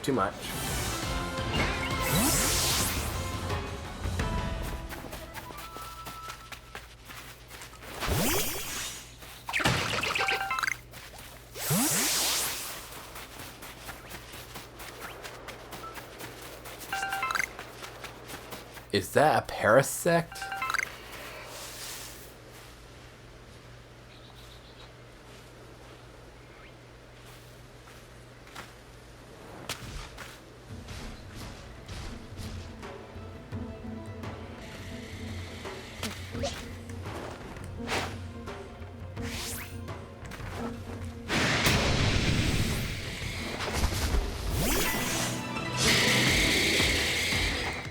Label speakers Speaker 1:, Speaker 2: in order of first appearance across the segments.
Speaker 1: too much. Is that a parasect?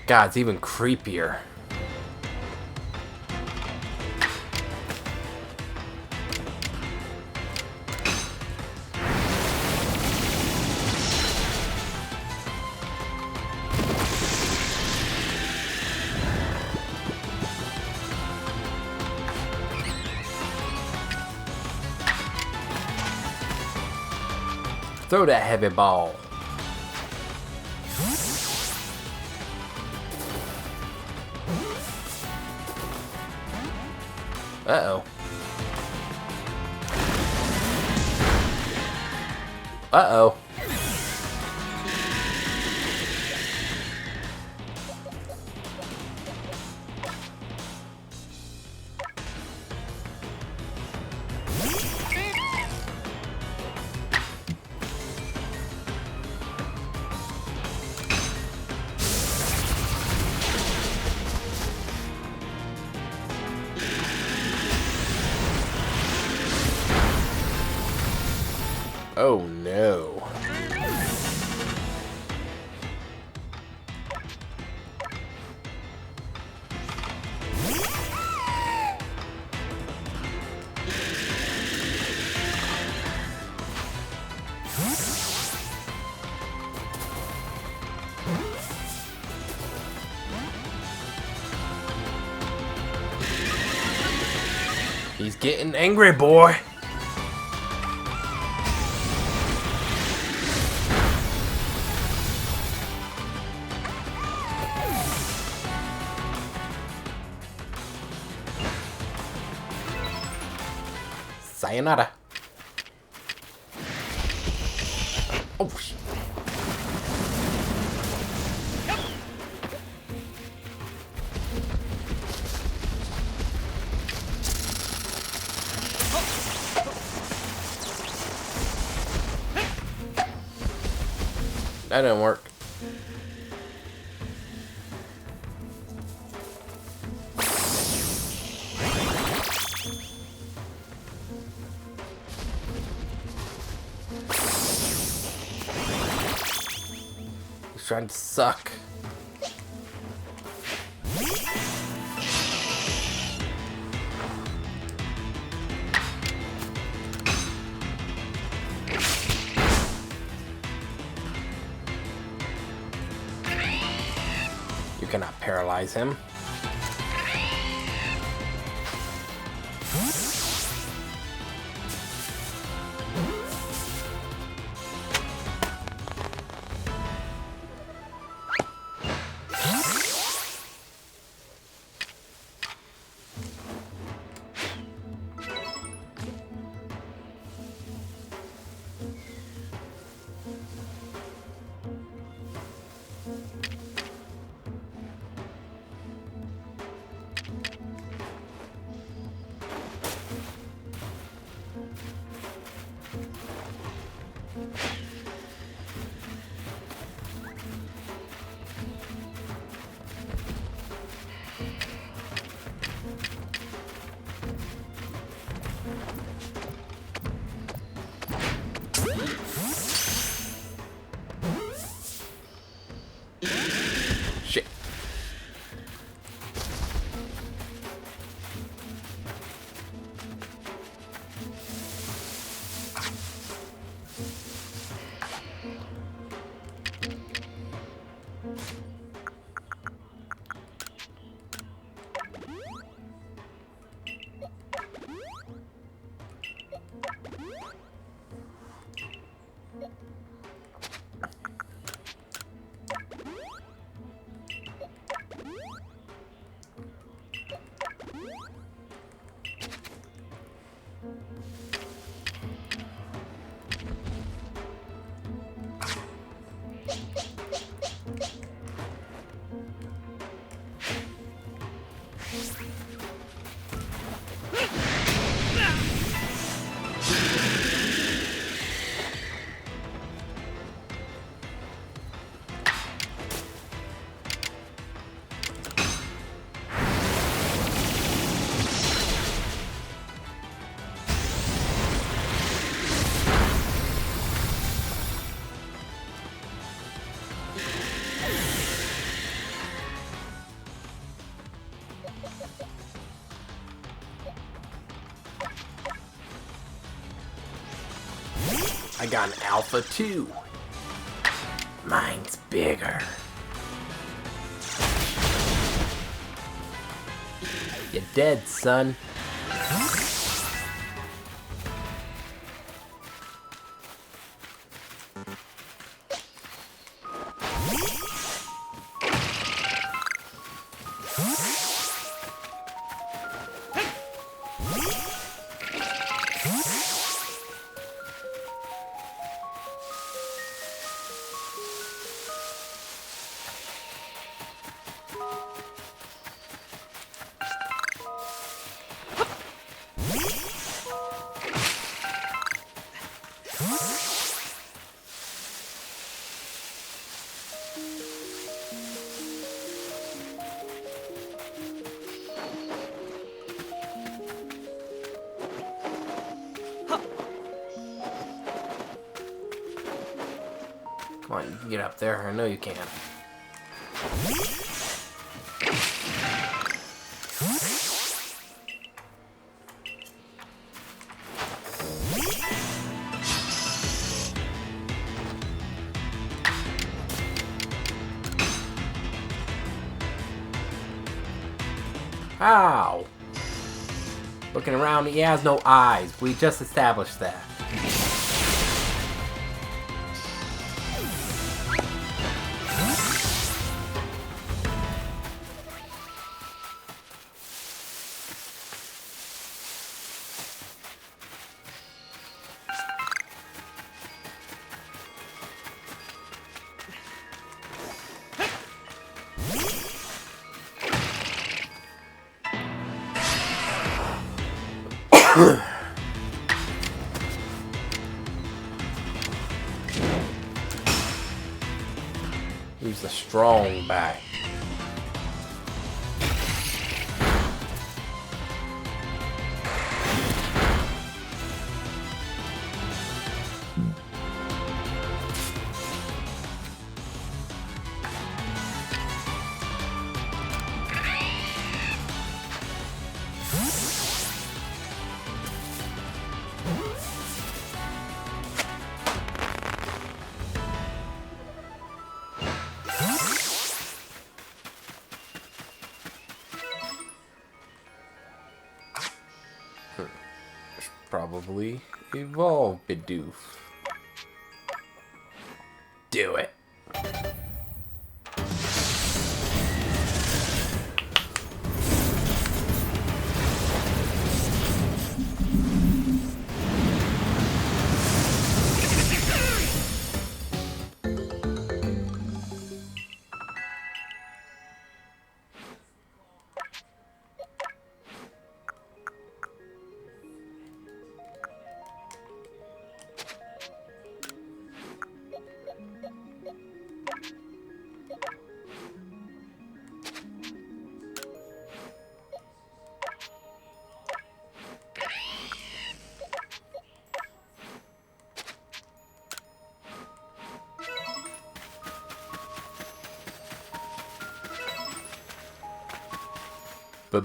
Speaker 1: God, it's even creepier. Throw that heavy ball. Uh-oh. Uh-oh. Oh no. He's getting angry, boy. Sayonara. Oh, shit. That didn't work. He's trying to suck. You cannot paralyze him. I got an alpha too. Mine's bigger. You're dead, son. Come on, you can get up there. I know you can. Ow! Looking around, he has no eyes. We just established that. Use the strong back. Probably evolve Bidoof. Do it.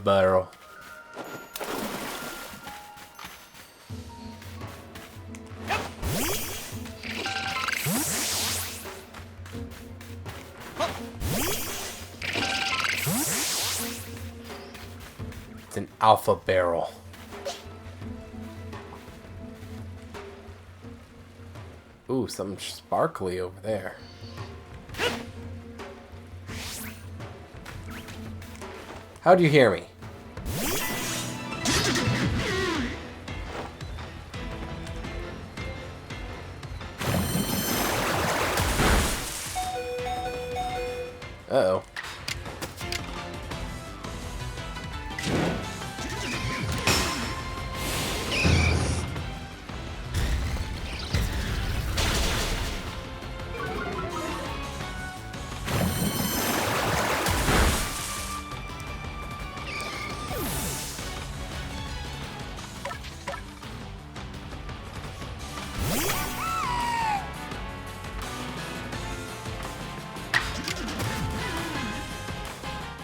Speaker 1: Barrel. It's an alpha barrel. Ooh, something sparkly over there. How'd you hear me? Uh-oh.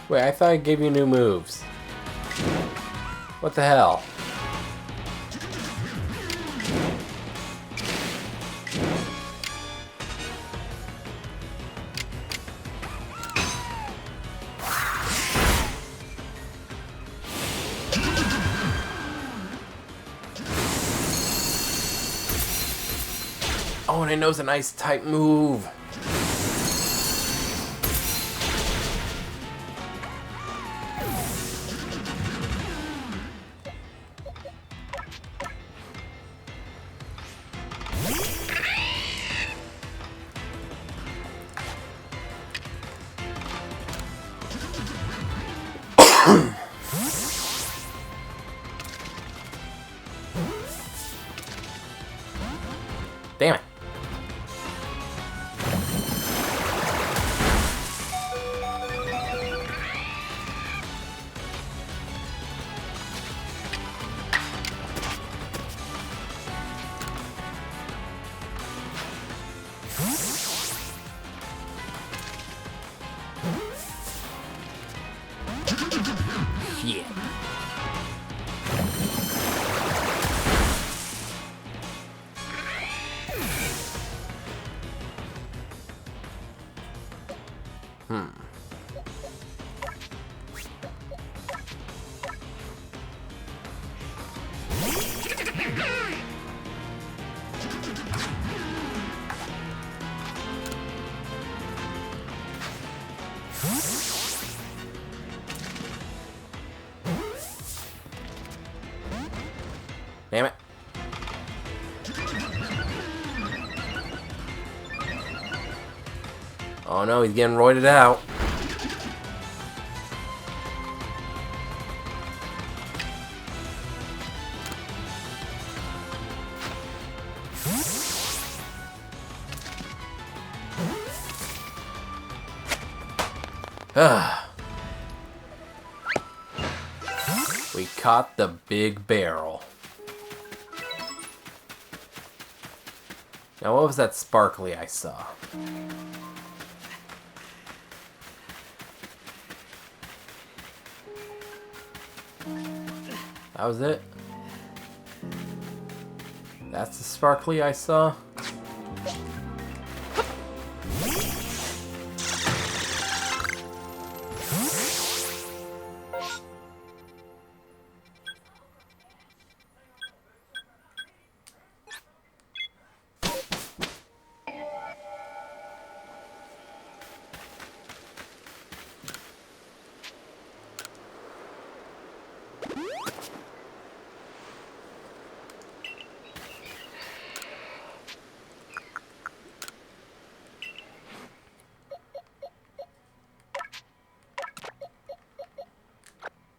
Speaker 1: Wait, I thought I gave you new moves. What the hell? Oh, and it knows an ice type move. Damn it. Shit. Damn it. Oh no, he's getting roided out. We caught the big barrel. Now what was that sparkly I saw? That was it? That's the sparkly I saw?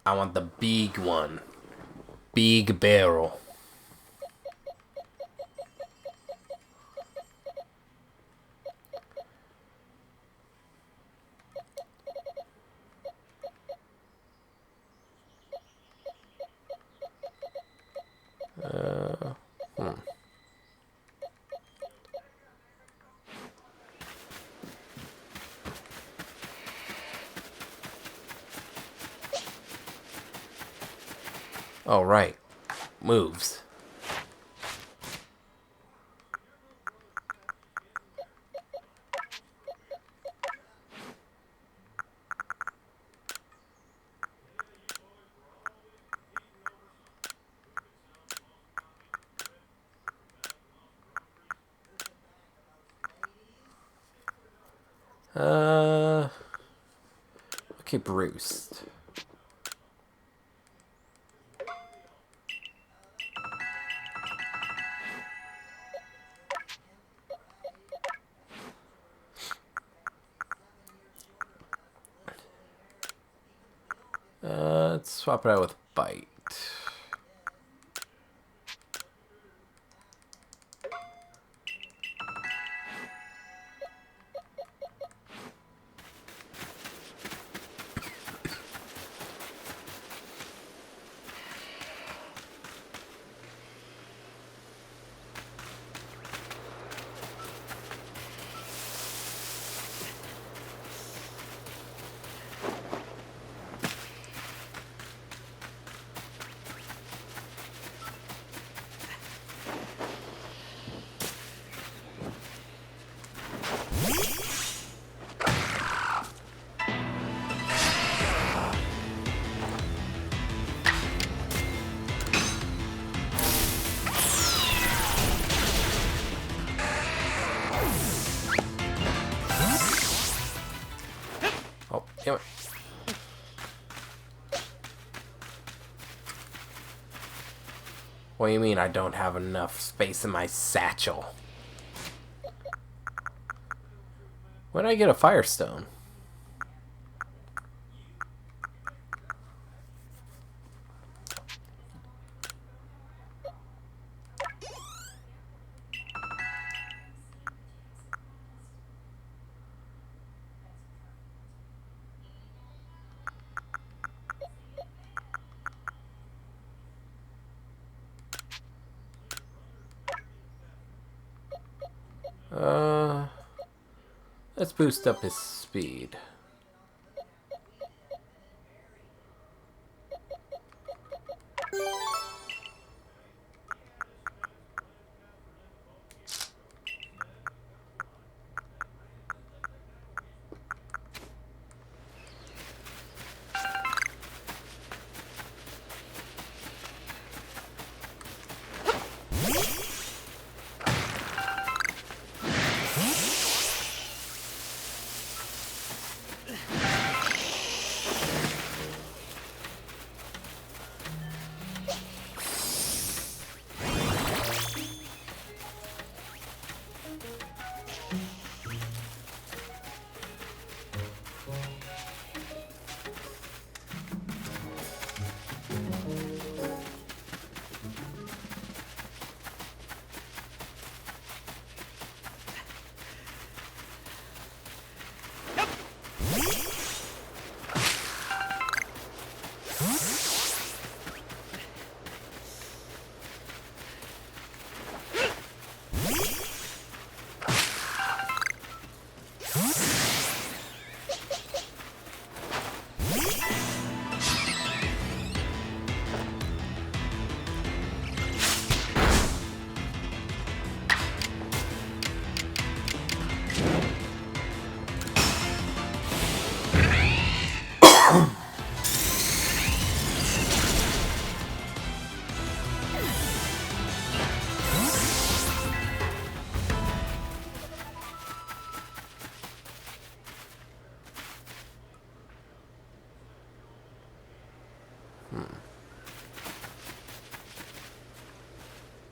Speaker 1: I want the big one. Big barrel. Oh, right. Moves. Okay, Bruce. Let's swap it out with bite. Oh, damn it. What do you mean I don't have enough space in my satchel? When did I get a firestone? Let's boost up his speed.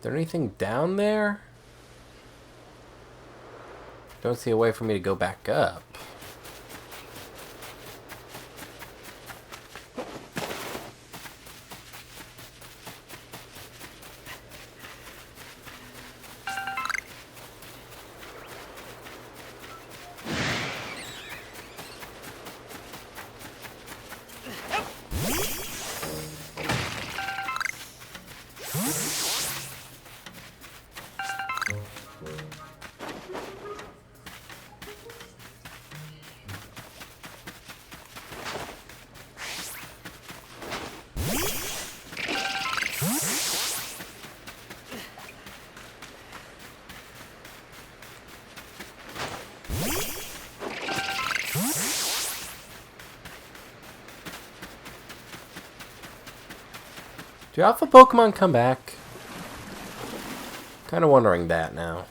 Speaker 1: Is there anything down there? Don't see a way for me to go back up. Do Alpha Pokemon come back? Kind of wondering that now.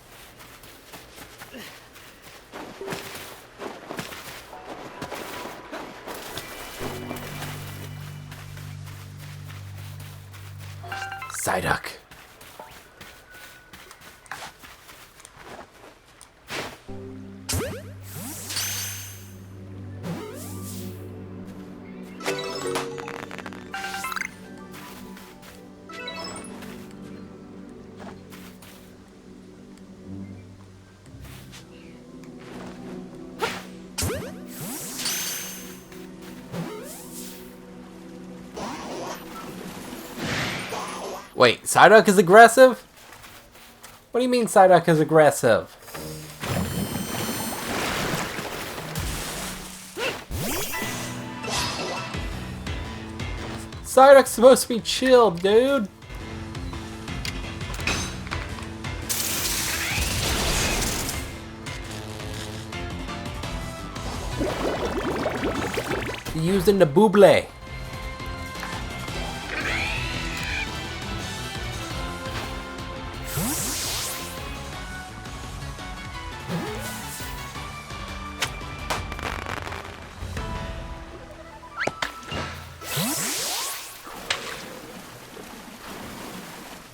Speaker 1: Psyduck. Wait, Psyduck is aggressive? What do you mean Psyduck is aggressive? Psyduck's supposed to be chill, dude. Using the booble.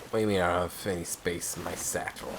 Speaker 1: What do you mean I don't have any space in my satchel?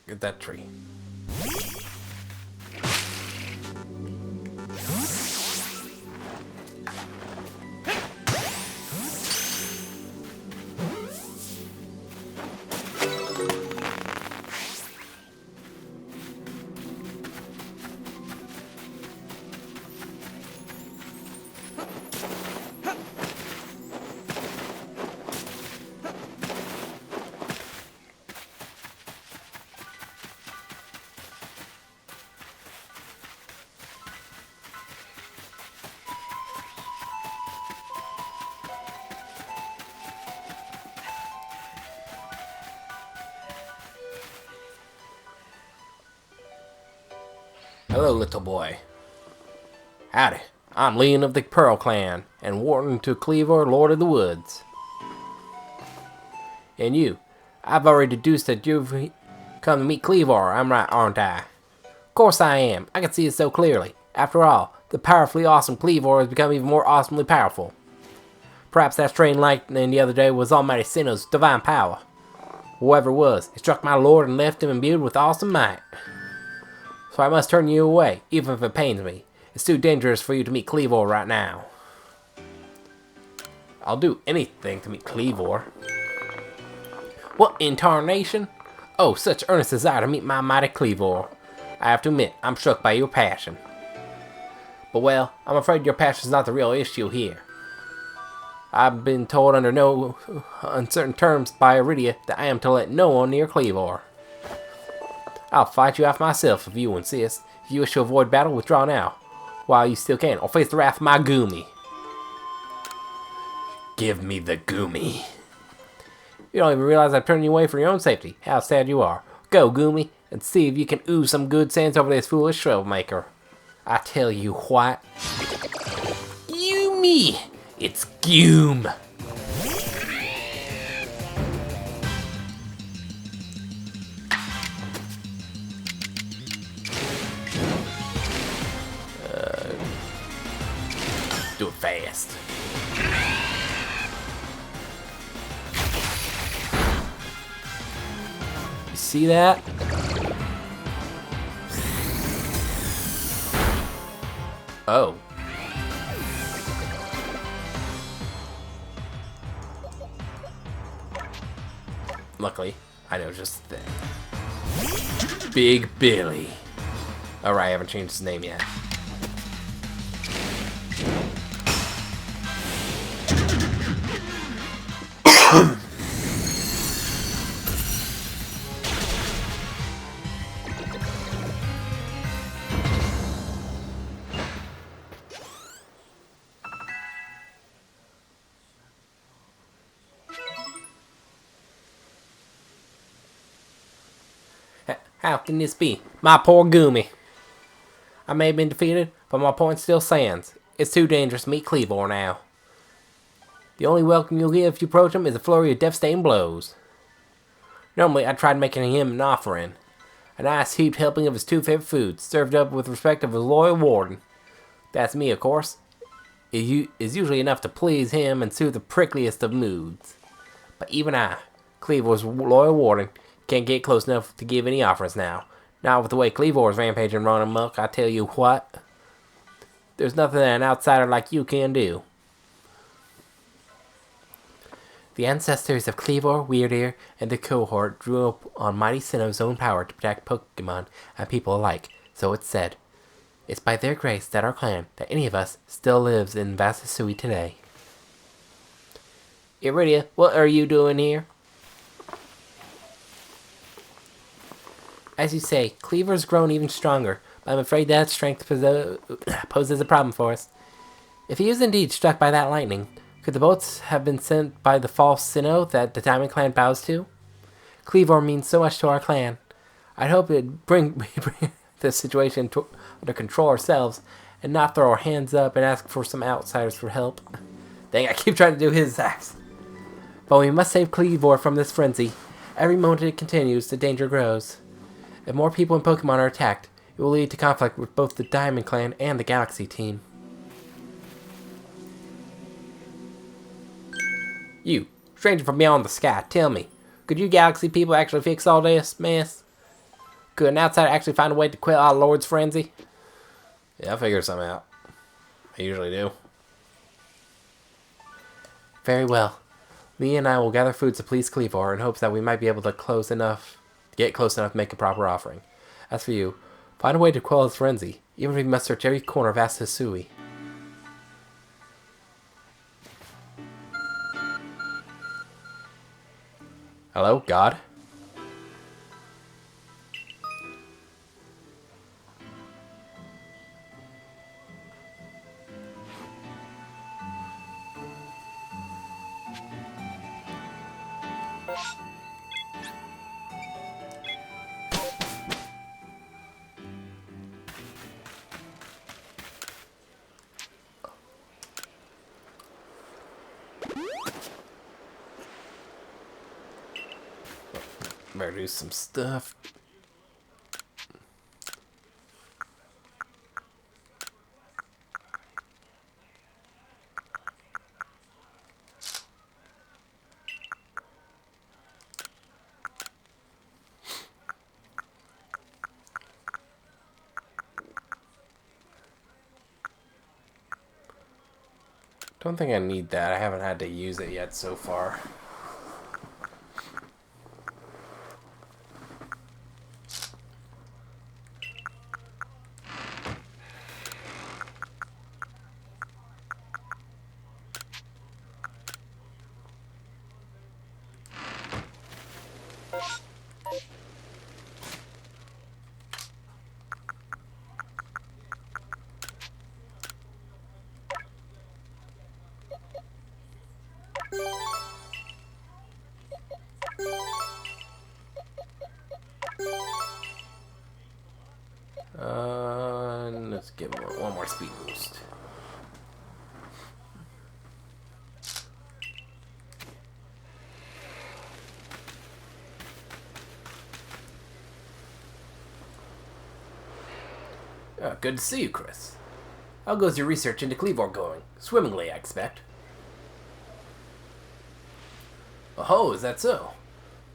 Speaker 1: Get that tree. Hello, little boy. Howdy, I'm Leon of the Pearl Clan, and Warden to Cleavor, Lord of the Woods. And you, I've already deduced that you've come to meet Cleavor, I'm right, aren't I? Of course I am, I can see it so clearly. After all, the powerfully awesome Cleavor has become even more awesomely powerful. Perhaps that strange lightning the other day was Almighty Sinnoh's divine power. Whoever it was, it struck my lord and left him imbued with awesome might. So I must turn you away, even if it pains me. It's too dangerous for you to meet Cleavor right now. I'll do anything to meet Cleavor. What in tarnation? Oh, such earnest desire to meet my mighty Cleavor. I have to admit, I'm struck by your passion. But well, I'm afraid your passion's not the real issue here. I've been told under no uncertain terms by Iridia that I am to let no one near Cleavor. I'll fight you off myself if you insist. If you wish to avoid battle, withdraw now, while you still can, or face the wrath of my Goomy. Give me the Goomy. You don't even realize I'm turning you away for your own safety. How sad you are. Go, Goomy, and see if you can ooze some good sense over this foolish troublemaker. I tell you what. Goomy! It's Goom! Do it fast. You see that? Oh. Luckily, I know just that. Big Billy. Alright, I haven't changed his name yet. How can this be? My poor Goomy. I may have been defeated, but my point still stands. It's too dangerous to meet Cleavor now. The only welcome you'll get if you approach him is a flurry of devastating blows. Normally, I tried making him an offering. A nice heaped helping of his two favorite foods, served up with respect of his loyal warden. That's me, of course. It is usually enough to please him and soothe the prickliest of moods. But even I, Cleavor's loyal warden, can't get close enough to give any offers now. Not with the way Cleavor's rampaging and running amok, I tell you what. There's nothing that an outsider like you can do. The ancestors of Cleavor, Weirdeer, and the cohort drew up on mighty Sinnoh's own power to protect Pokemon and people alike, so it's said. It's by their grace that our clan, that any of us, still lives in vast Hisui today. Iridia, what are you doing here? As you say, Cleavor's grown even stronger, but I'm afraid that strength poses a problem for us. If he is indeed struck by that lightning, could the bolts have been sent by the false Sinnoh that the Diamond Clan bows to? Cleavor means so much to our clan. I'd hope it'd bring this situation under control ourselves, and not throw our hands up and ask for some outsiders for help. Dang, I keep trying to do his acts. But we must save Cleavor from this frenzy. Every moment it continues, the danger grows. If more people and Pokemon are attacked, it will lead to conflict with both the Diamond Clan and the Galaxy team. You, stranger from beyond the sky, tell me, could you Galaxy people actually fix all this mess? Could an outsider actually find a way to quell our Lord's frenzy? Yeah, I'll figure something out. I usually do. Very well. Lee and I will gather foods to please Cleavor in hopes that we might be able to get close enough to make a proper offering. As for you, find a way to quell his frenzy, even if we must search every corner of vast Hisui. Hello, God? Better do some stuff. Don't think I need that. I haven't had to use it yet so far. more speed boost. Good to see you, Chris. How goes your research into Cleavor going? Swimmingly, I expect. Oh, is that so?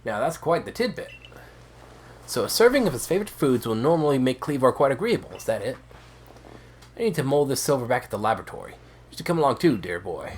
Speaker 1: Now that's quite the tidbit. So a serving of his favorite foods will normally make Cleavor quite agreeable, is that it? I need to mold this silver back at the laboratory. You should come along too, dear boy.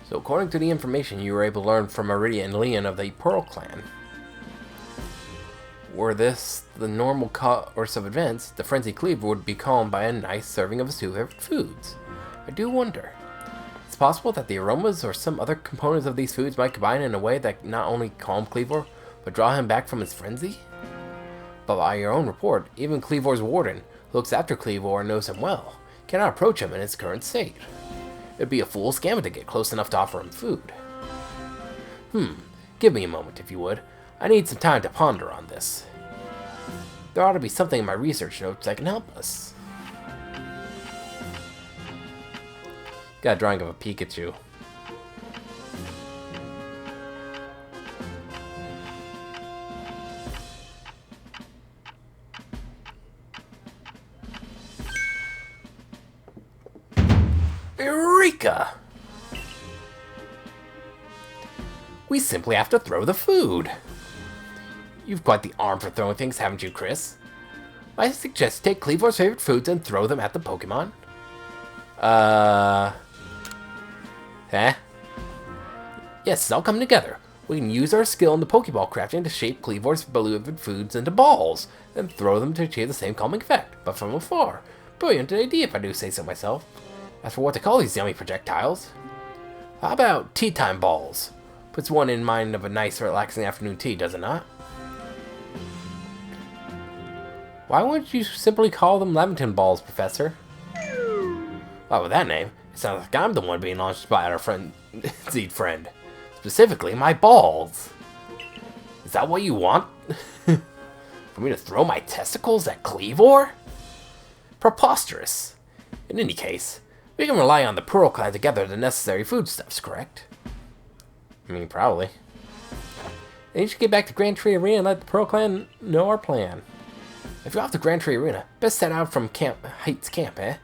Speaker 1: So according to the information you were able to learn from Meridia and Leon of the Pearl Clan, were this the normal course of events, the frenzied Cleaver would be calmed by a nice serving of his two favorite foods. I do wonder. It's possible that the aromas or some other components of these foods might combine in a way that not only calm Cleavor, but draw him back from his frenzy? But by your own report, even Cleavor's warden, who looks after Cleavor and knows him well, cannot approach him in his current state. It'd be a fool's gamut to get close enough to offer him food. Give me a moment, if you would. I need some time to ponder on this. There ought to be something in my research notes that can help us. Got a drawing of a Pikachu. Eureka! We simply have to throw the food. You've quite the arm for throwing things, haven't you, Chris? I suggest take Cleavor's favorite foods and throw them at the Pokemon. Huh? Yes, it's all come together. We can use our skill in the Pokeball crafting to shape Cleavor's beloved foods into balls, and throw them to achieve the same calming effect, but from afar. Brilliant idea, if I do say so myself. As for what to call these yummy projectiles, how about tea time balls? Puts one in mind of a nice, relaxing afternoon tea, does it not? Why wouldn't you simply call them Lamington balls, Professor? Well, with that name, it sounds like I'm the one being launched by our frenzied friend. Specifically, my balls. Is that what you want? For me to throw my testicles at Cleavor? Preposterous. In any case, we can rely on the Pearl Clan to gather the necessary foodstuffs, correct? I mean, probably. Then you should get back to Grand Tree Arena and let the Pearl Clan know our plan. If you're off to Grand Tree Arena, best set out from Heights Camp, eh?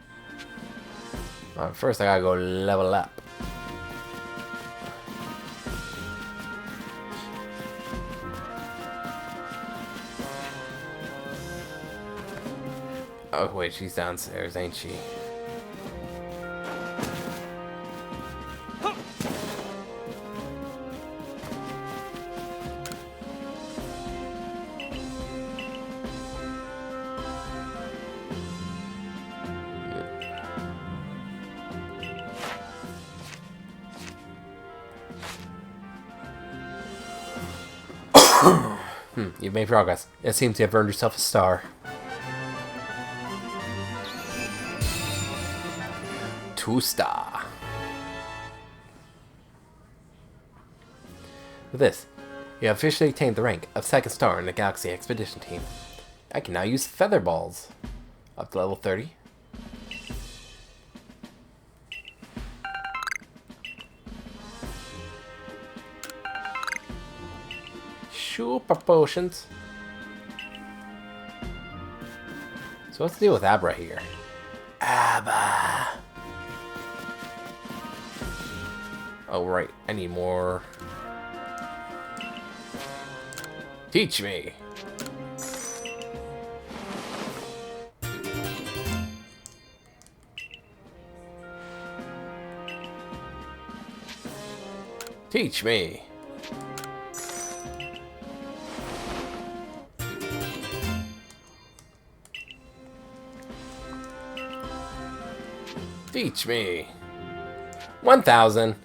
Speaker 1: First I gotta go level up. Oh wait, she's downstairs, ain't she? You've made progress. It seems you have earned yourself a star. 2-star. With this, you have officially attained the rank of 2nd star in the Galaxy Expedition Team. I can now use feather balls. Up to level 30. Super potions. So what's the deal with Abra here? Abba. Oh right, I need more. Teach me. Teach me. Teach me. 1,000.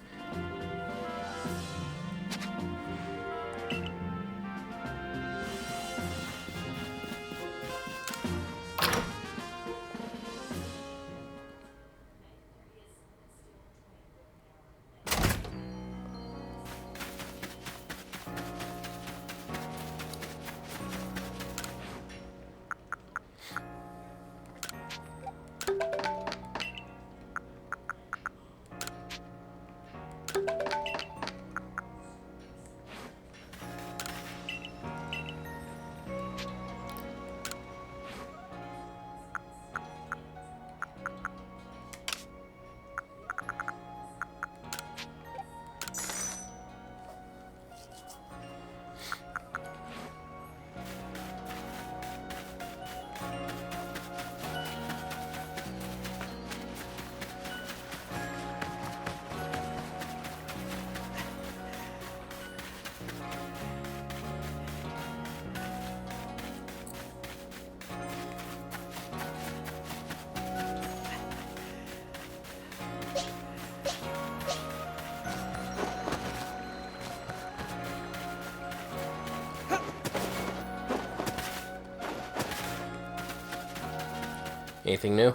Speaker 1: Anything new?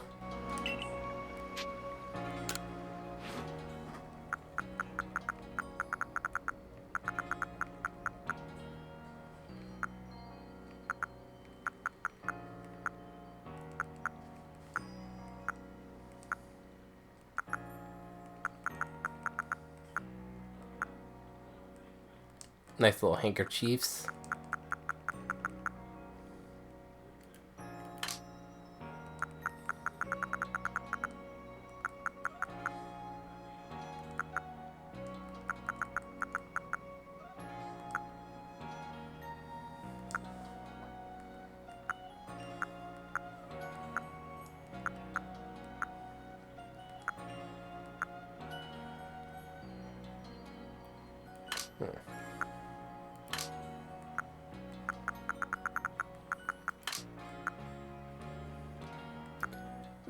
Speaker 1: Nice little handkerchiefs.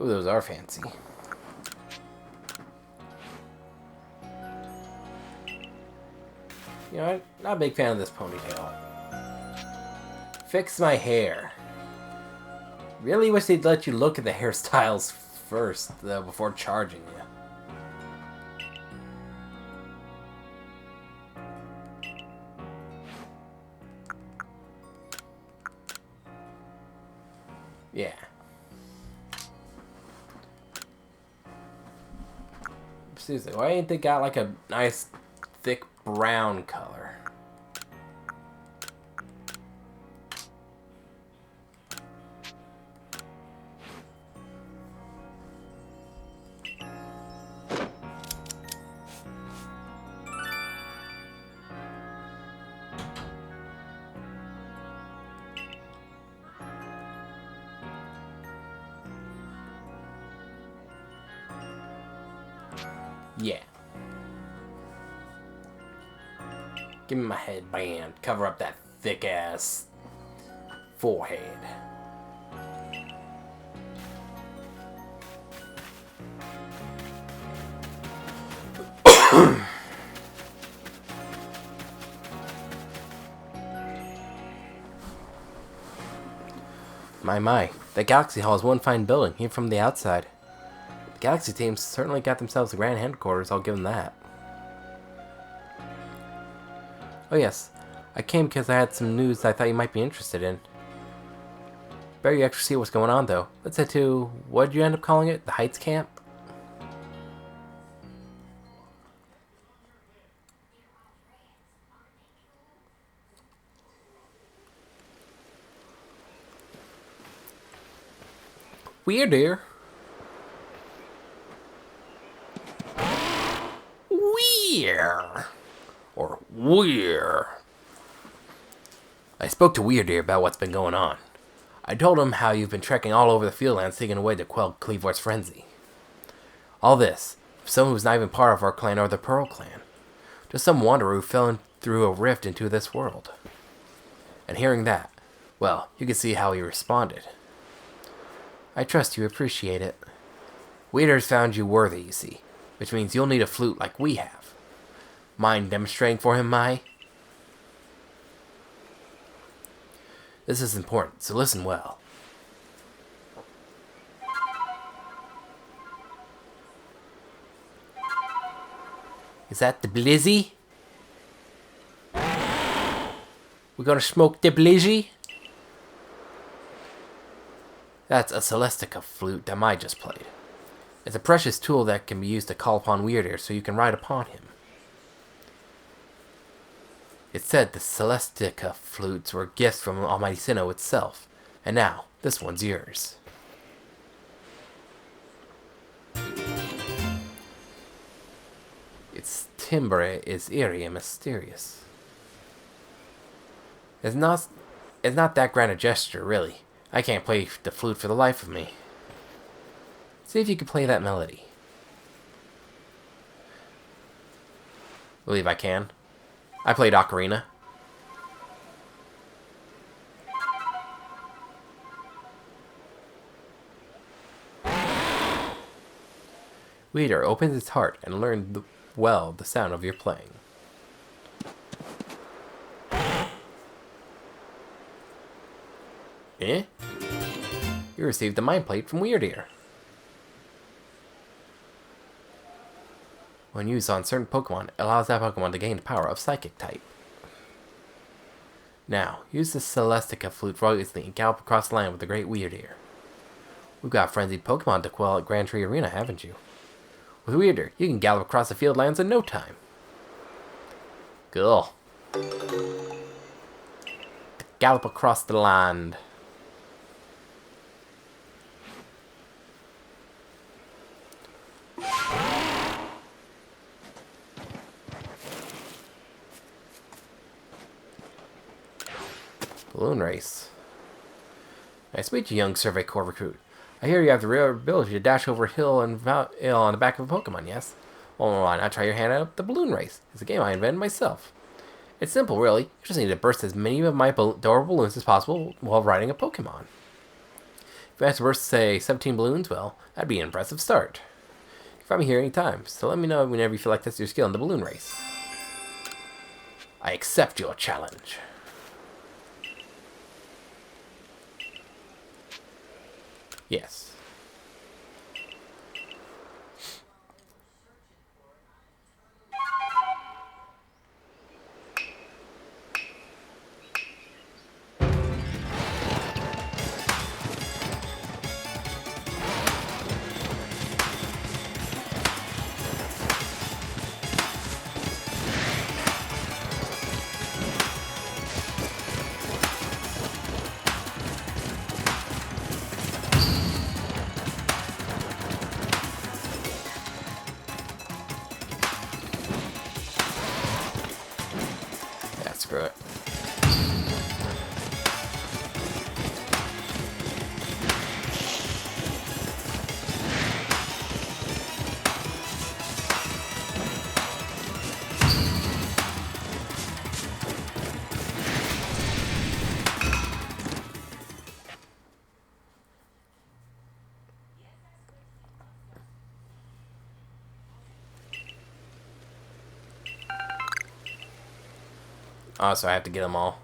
Speaker 1: Ooh, those are fancy. You know, I'm not a big fan of this ponytail. Fix my hair. Really wish they'd let you look at the hairstyles first, though, before charging you. Yeah. Seriously, why ain't they got like a nice thick brown color? Yeah. Give me my headband. Cover up that thick ass forehead. My. The Galaxy Hall is one fine building, even from the outside. The Galaxy team certainly got themselves a grand headquarters, I'll give them that. Oh yes, I came because I had some news I thought you might be interested in. Better you actually see what's going on, though. Let's head to, what did you end up calling it? The Heights Camp? Weird, dear. Weird. Or Weir. I spoke to Weirdeer about what's been going on. I told him how you've been trekking all over the Fieldlands seeking a way to quell Cleavor's frenzy. All this, from someone who's not even part of our clan or the Pearl clan. Just some wanderer who fell in through a rift into this world. And hearing that, well, you can see how he responded. I trust you appreciate it. Weeder's found you worthy, you see, which means you'll need a flute like we have. Mind demonstrating for him, Mai? This is important, so listen well. Is that the blizzy? We're gonna smoke the blizzy? That's a Celestica flute that Mai just played. It's a precious tool that can be used to call upon Weird so you can ride upon him. It said the Celestica flutes were gifts from Almighty Sinnoh itself, and now, this one's yours. Its timbre is eerie and mysterious. It's not that grand a gesture, really. I can't play the flute for the life of me. See if you can play that melody. Believe I can. I played Ocarina. Reader opens its heart and learned well the sound of your playing. Eh? You received the Mind Plate from Weird Ear. When used on certain Pokemon, it allows that Pokemon to gain the power of Psychic type. Now, use the Celestica flute wisely and gallop across the land with the great Weird Ear. We've got frenzied Pokemon to quell at Grand Tree Arena, haven't you? With Weird Ear, you can gallop across the field lands in no time. Cool. Gallop across the land. Balloon race. Nice to meet you, young Survey Corps recruit. I hear you have the rare ability to dash over hill and hill on the back of a Pokemon, yes? Well, why not try your hand at the balloon race? It's a game I invented myself. It's simple, really. You just need to burst as many of my adorable balloons as possible while riding a Pokemon. If you have to burst, say, 17 balloons, well, that'd be an impressive start. You can find me here anytime, so let me know whenever you feel like testing your skill in the balloon race. I accept your challenge. Yes. Screw it. Oh, so I have to get them all.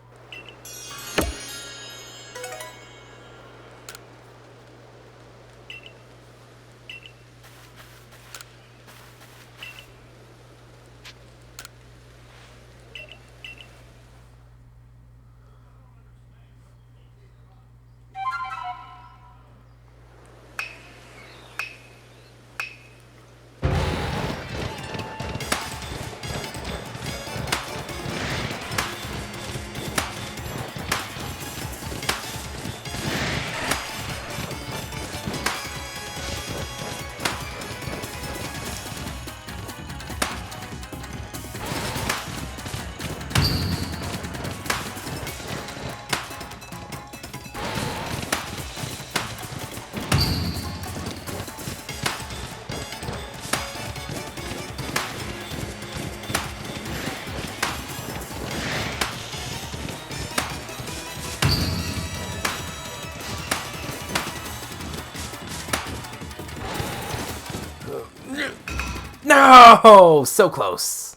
Speaker 1: No! So close.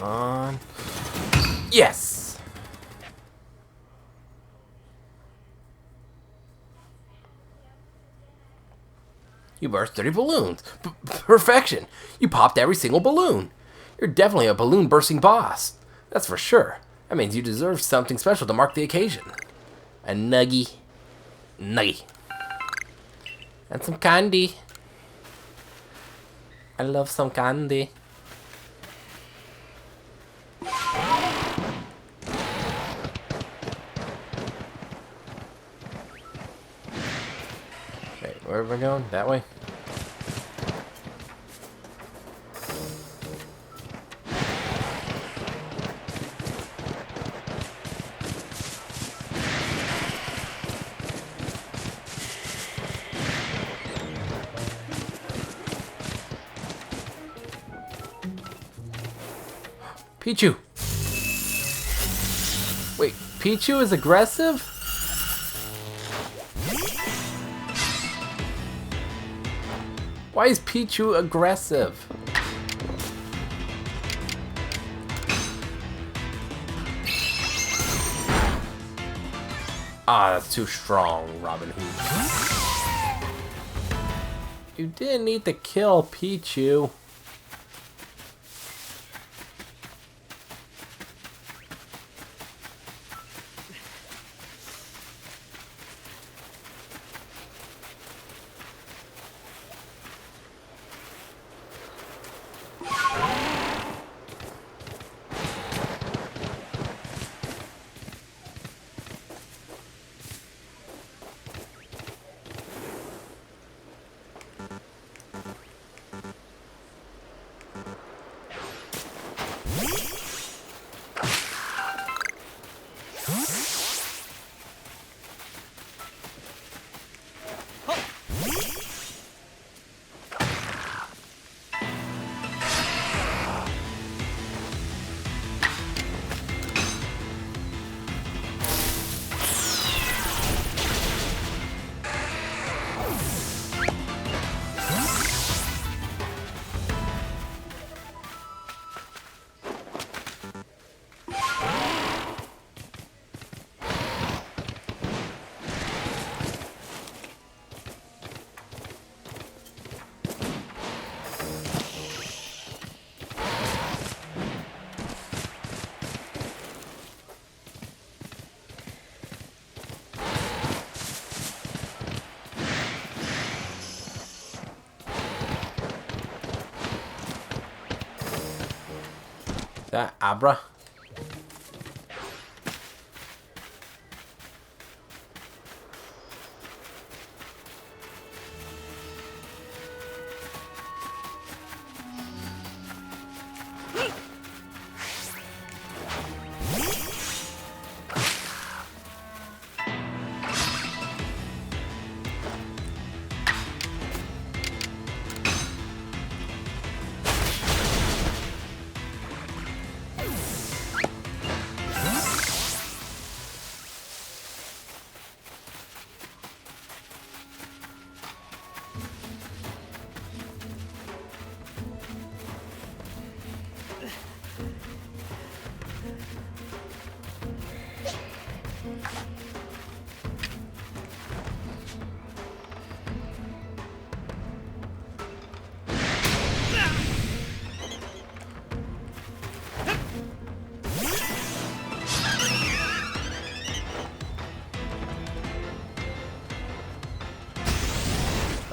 Speaker 1: On. Yes! You burst 30 balloons. Perfection! You popped every single balloon. You're definitely a balloon bursting boss. That's for sure. That means you deserve something special to mark the occasion. A nuggie. Nuggie. And some candy. I love some candy. Where are we going? That way? Pichu! Wait, Pichu is aggressive? Why is Pichu aggressive? Ah, that's too strong, Robin Hood. You didn't need to kill Pichu. That Abra.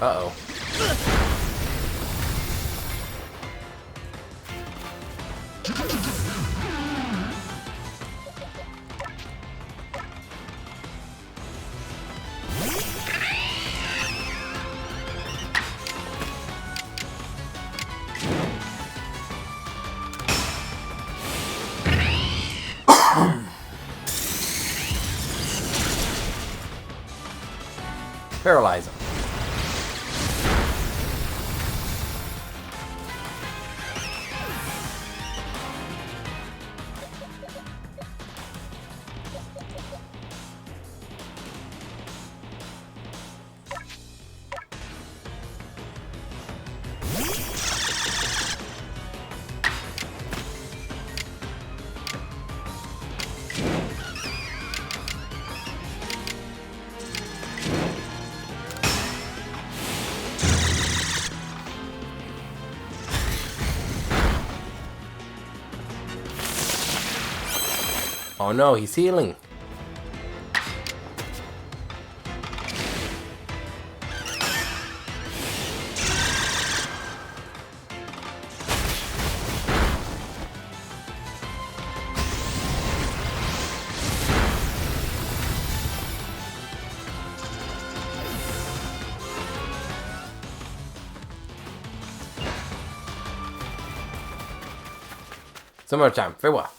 Speaker 1: Uh-oh. Paralyze him. Oh no, he's healing. Some more time. Farewell.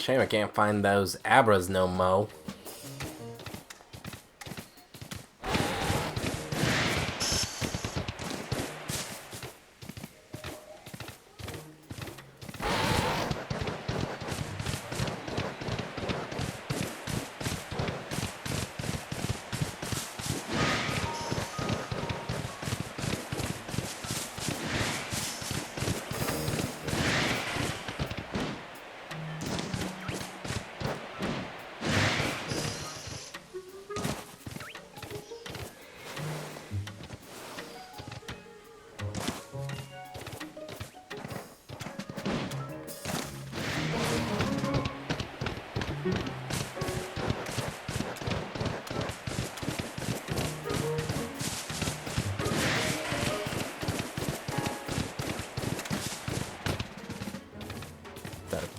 Speaker 1: Shame I can't find those Abras no mo.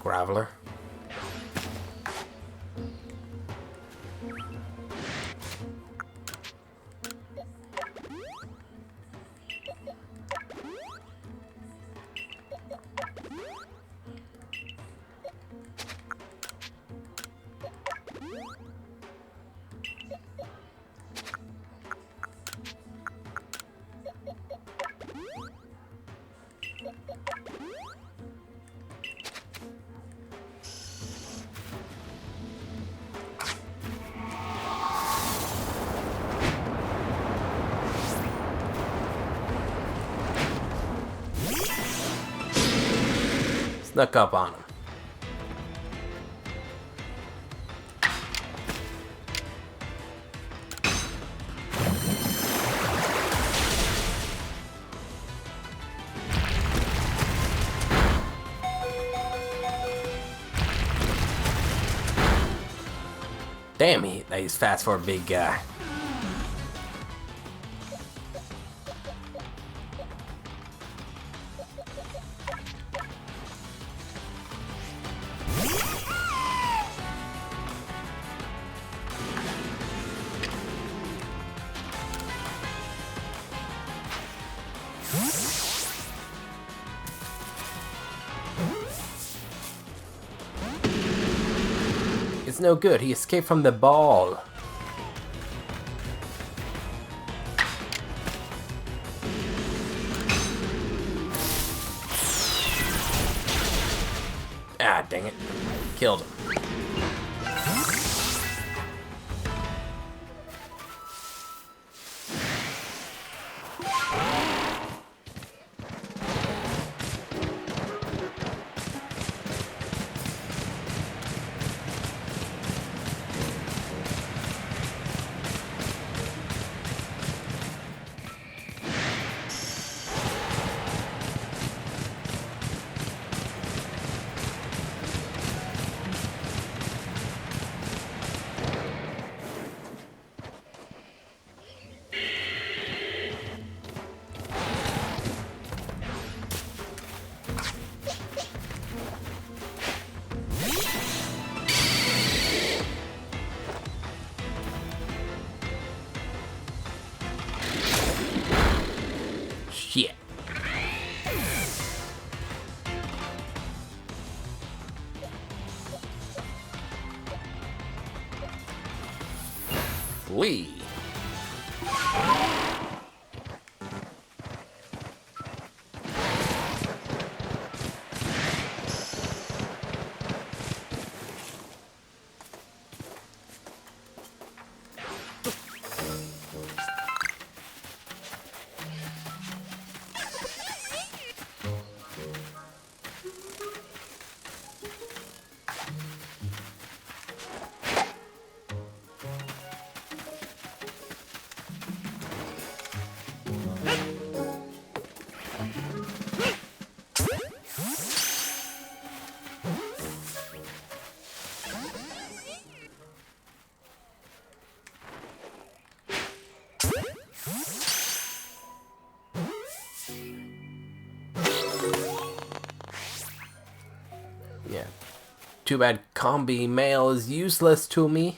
Speaker 1: Graveler. Snuck up on him. Damn, he's fast for a big guy. It's no good. He escaped from the ball. Ah, dang it. Killed him. Shit. Flee. Yeah. Too bad combi mail is useless to me.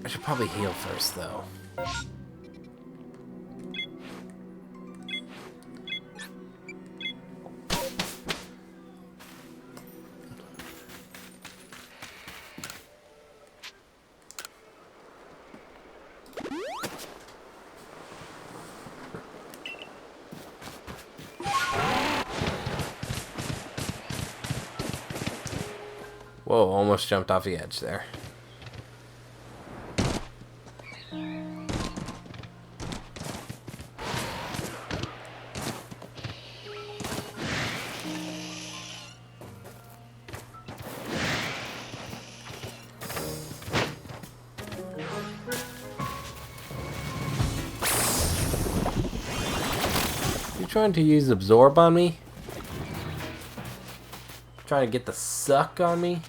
Speaker 1: I should probably heal first, though. Whoa, almost jumped off the edge there. You trying to use absorb on me? Trying to get the suck on me?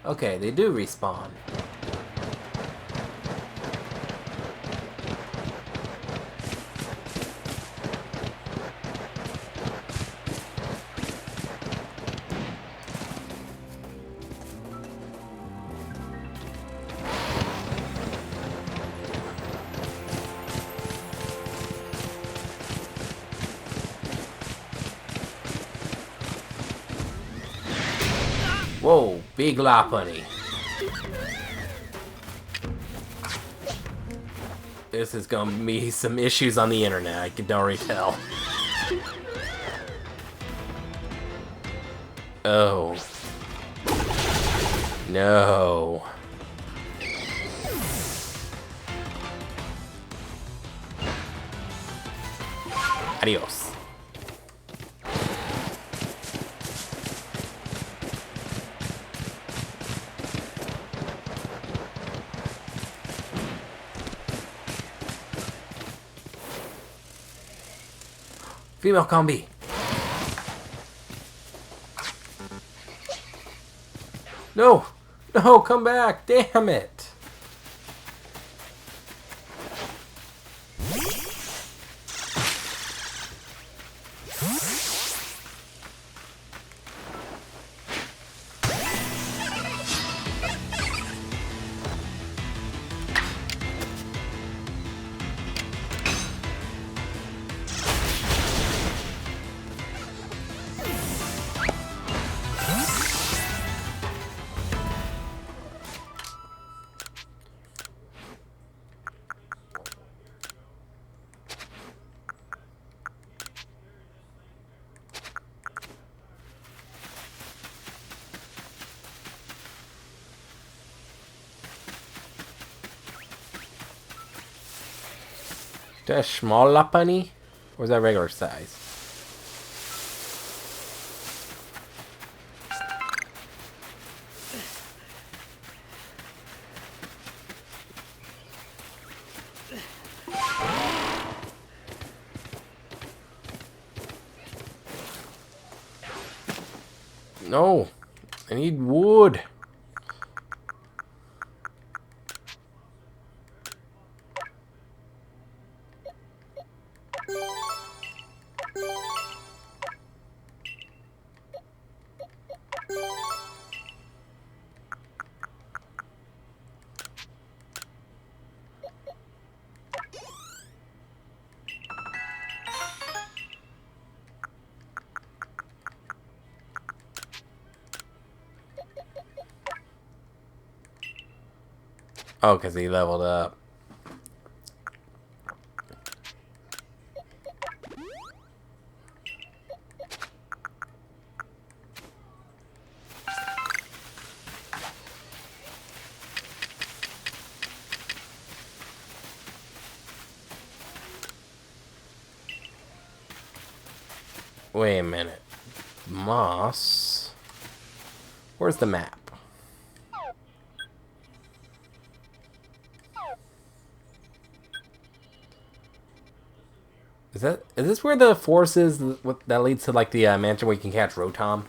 Speaker 1: Okay, they do respawn. Whoa, big Lopunny. This is gonna be some issues on the internet, I can already tell. Oh. No. Adios. Female combi. No! No, come back! Damn it! Is that a small lapani? Or is that regular size? No! I need wood! Oh, because he leveled up. Wait a minute. Moss? Where's the map? Is this where the force is that leads to like the mansion where you can catch Rotom?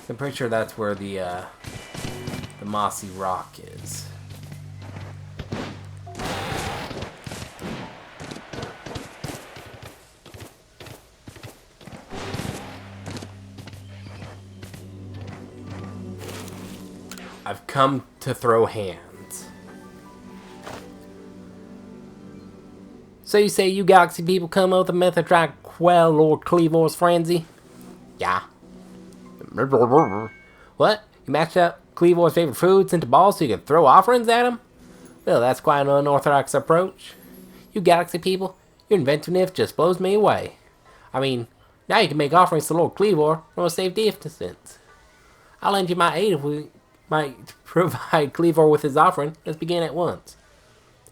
Speaker 1: I'm pretty sure that's where the mossy rock is. I've come to throw hands. So you say you galaxy people come up with a method to try to quell Lord Cleavor's frenzy? Yeah. What? You matched up Cleavor's favorite foods into balls so you could throw offerings at him? Well, that's quite an unorthodox approach. You galaxy people, your inventiveness just blows me away. I mean, now you can make offerings to Lord Cleavor from a safe distance. I'll lend you my aid if we might provide Cleavor with his offering. Let's begin at once.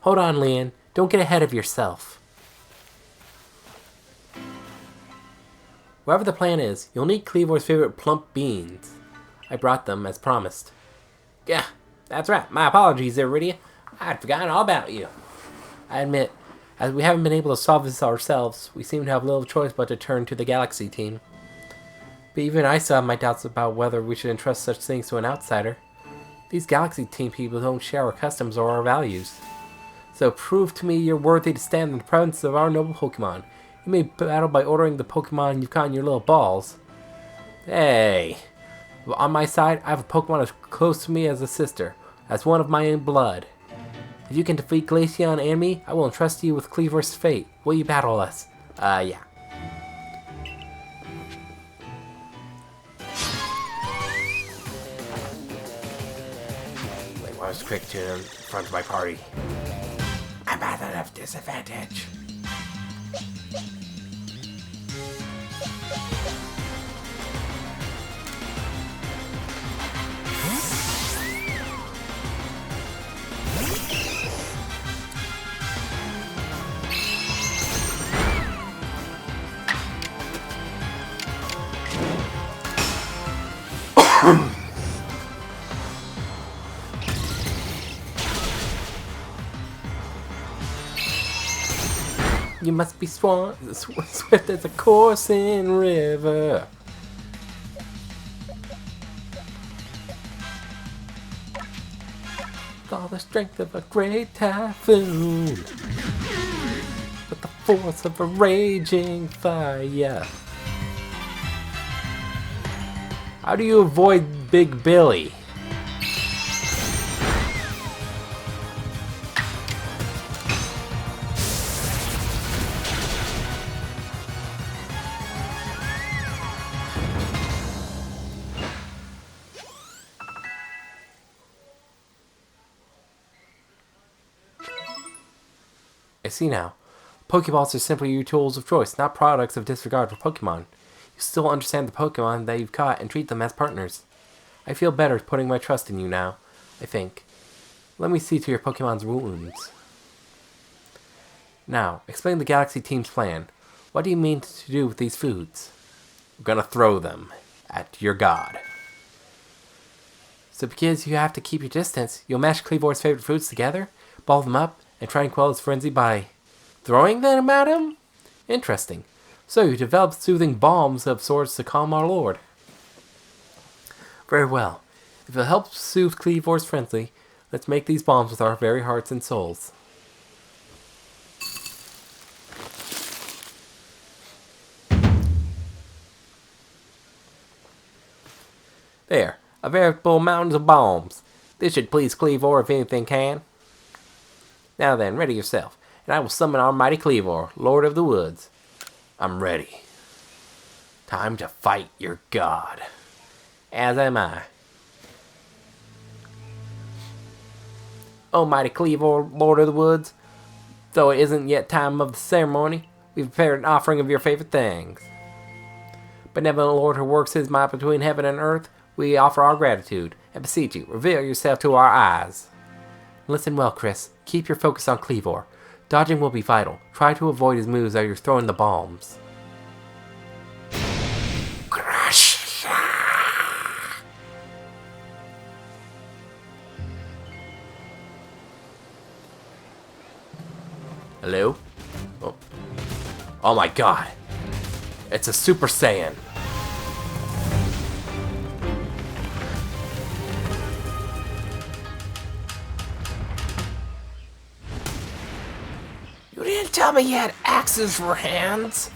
Speaker 1: Hold on, Leon. Don't get ahead of yourself. Whatever the plan is, you'll need Cleavor's favorite plump beans. I brought them as promised. Yeah, that's right. My apologies, Iridia. I'd forgotten all about you. I admit, as we haven't been able to solve this ourselves, we seem to have little choice but to turn to the Galaxy team. But even I still have my doubts about whether we should entrust such things to an outsider. These Galaxy team people don't share our customs or our values. So prove to me you're worthy to stand in the presence of our noble Pokemon. You may battle by ordering the Pokemon you've caught in your little balls. Hey! On my side, I have a Pokemon as close to me as a sister, as one of my own blood. If you can defeat Glaceon and me, I will entrust you with Cleavor's fate. Will you battle us? Yeah. Wait, I was quick to in front of my party. I'm at enough disadvantage. You must be swift as a coursing river. With all the strength of a great typhoon. With the force of a raging fire. How do you avoid Big Billy? I see now. Pokeballs are simply your tools of choice, not products of disregard for Pokemon. You still understand the Pokemon that you've caught and treat them as partners. I feel better putting my trust in you now, I think. Let me see to your Pokemon's wounds. Now, explain the Galaxy team's plan. What do you mean to do with these foods? I'm gonna throw them at your god. So because you have to keep your distance, you'll mash Kleavor's favorite foods together, ball them up, and try and quell his frenzy by throwing them at him? Interesting. So you developed soothing balms of sorts to calm our lord. Very well. If it'll help soothe Kleavor's frenzy, let's make these balms with our very hearts and souls. There, a veritable mountain of balms. This should please Kleavor if anything can. Now then, ready yourself, and I will summon our mighty Kleavor, Lord of the Woods. I'm ready. Time to fight your god. As am I. Oh, mighty Kleavor, Lord of the Woods, though it isn't yet time of the ceremony, we've prepared an offering of your favorite things. Benevolent Lord who works his might between heaven and earth, we offer our gratitude, and beseech you, reveal yourself to our eyes. Listen well, Chris. Keep your focus on Kleavor. Dodging will be vital. Try to avoid his moves as you're throwing the bombs. Crash! Hello? Oh my god. It's a Super Saiyan. You didn't tell me you had axes for hands.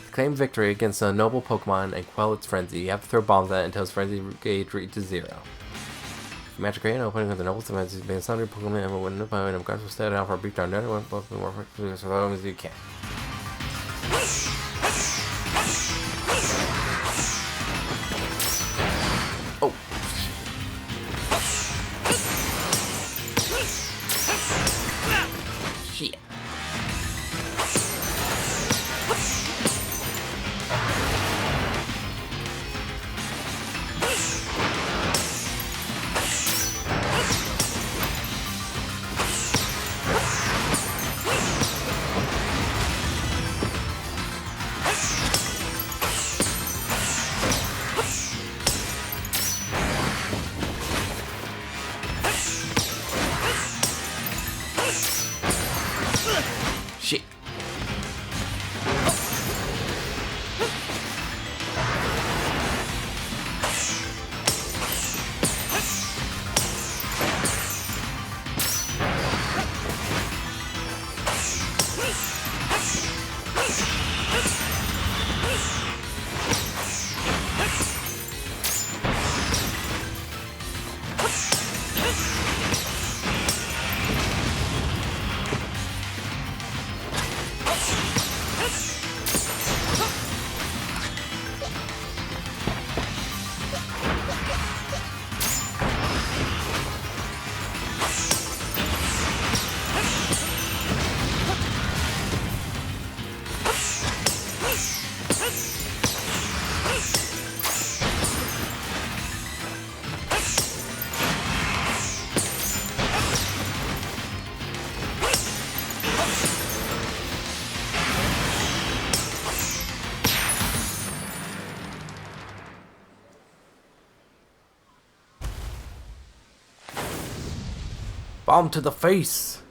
Speaker 1: To claim victory against a noble Pokemon and quell its frenzy, you have to throw bombs at it until its frenzy gauge reaches 0. Magic Create opening with the noble frenzy, being sundry Pokemon ever win the opponent, I'm going to stay down for a brief time, never went both more as long as you can. Oh. Shit. Shit. Bomb to the face!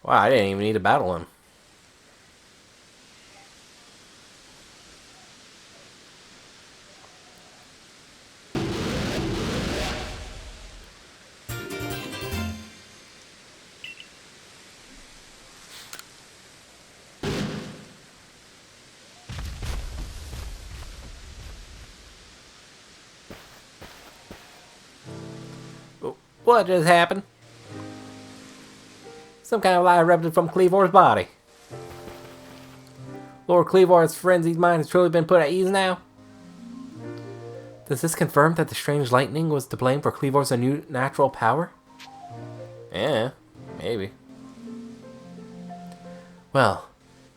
Speaker 1: Wow, I didn't even need to battle him. What just happened? Some kind of light erupted from Cleavor's body. Lord Cleavor's frenzied mind has truly been put at ease now. Does this confirm that the strange lightning was to blame for Cleavor's unnatural power? Yeah, maybe. Well,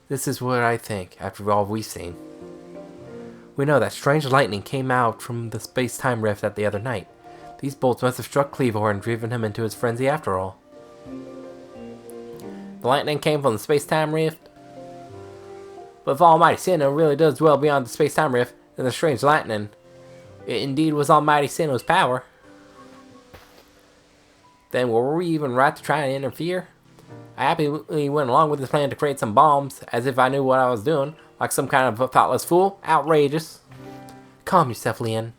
Speaker 1: this is what I think after all we've seen. We know that strange lightning came out from the space-time rift the other night. These bolts must have struck Cleavor and driven him into his frenzy after all. The lightning came from the space-time rift? But if Almighty Sinnoh really does dwell beyond the space-time rift, then the strange lightning, it indeed was Almighty Sinnoh's power. Then were we even right to try and interfere? I happily went along with his plan to create some bombs, as if I knew what I was doing, like some kind of a thoughtless fool. Outrageous. Calm yourself, Leon.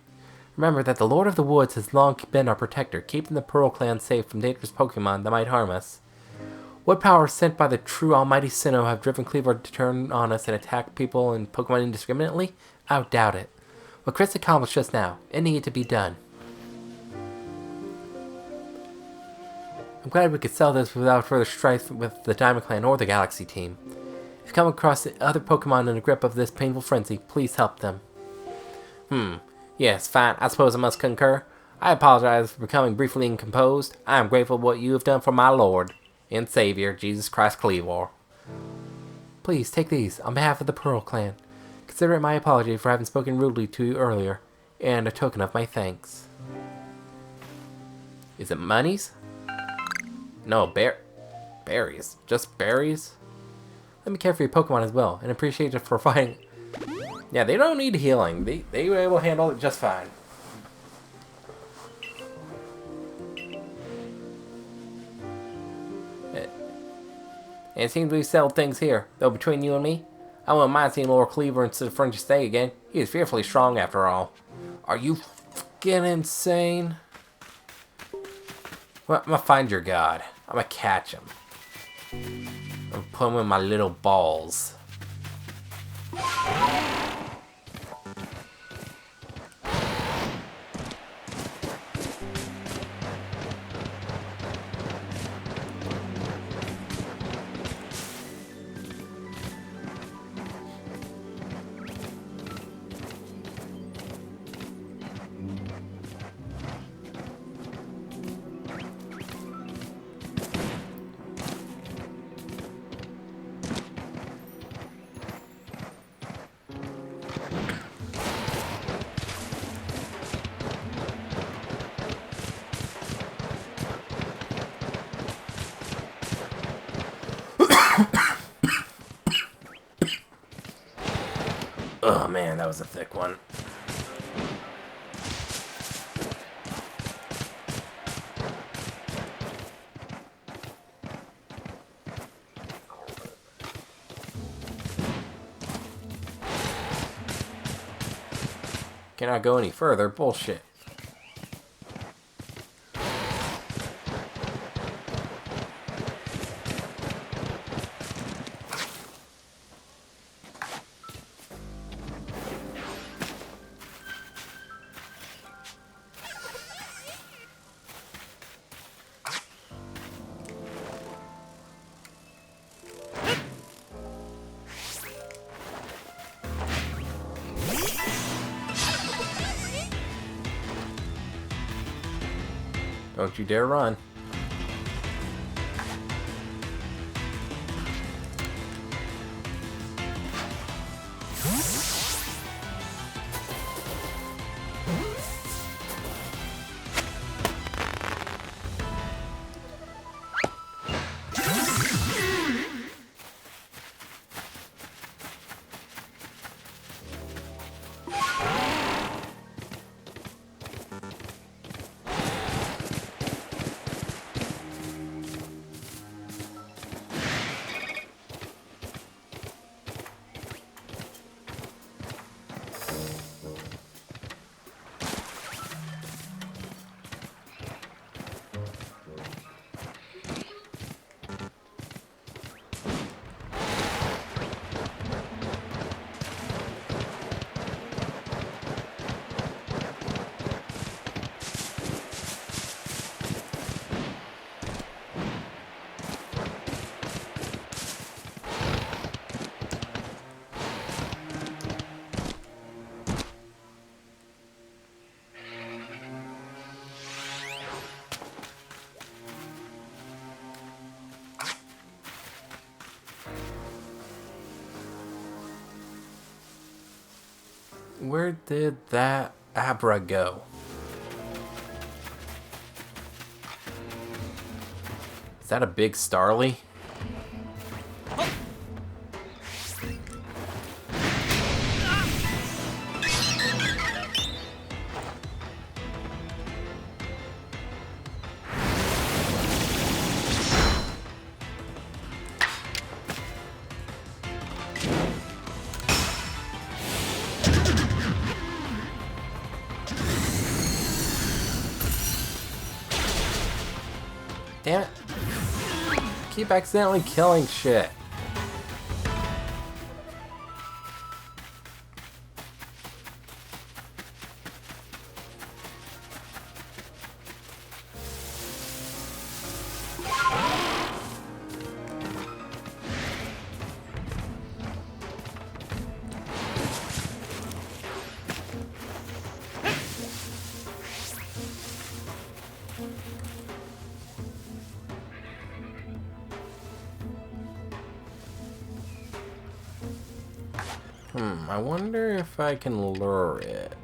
Speaker 1: Remember that the Lord of the Woods has long been our protector, keeping the Pearl Clan safe from dangerous Pokemon that might harm us. What powers sent by the true Almighty Sinnoh have driven Cleavor to turn on us and attack people and Pokemon indiscriminately? I would doubt it. What Chris accomplished just now, it needed to be done. I'm glad we could sell this without further strife with the Diamond Clan or the Galaxy team. If you come across other Pokemon in the grip of this painful frenzy, please help them. Yes, fine, I suppose I must concur. I apologize for becoming briefly incomposed. I am grateful for what you have done for my Lord and Savior, Jesus Christ Cleavor. Please, take these, on behalf of the Pearl Clan. Consider it my apology for having spoken rudely to you earlier, and a token of my thanks. Is it monies? No, berries. Just berries? Let me care for your Pokemon as well, and appreciate it for fighting. Yeah, they don't need healing. They were able to handle it just fine. And it seems we've settled things here, though between you and me, I wouldn't mind seeing Lord Cleaver instead of French Stay again. He is fearfully strong after all. Are you fucking insane? Well, I'm gonna find your god. I'm gonna catch him. I'm gonna put him in my little balls. Oh man, that was a thick one. Cannot go any further. Bullshit. Don't you dare run. Where did that Abra go? Is that a big Starly? Damn it. Keep accidentally killing shit. I wonder if I can lure it.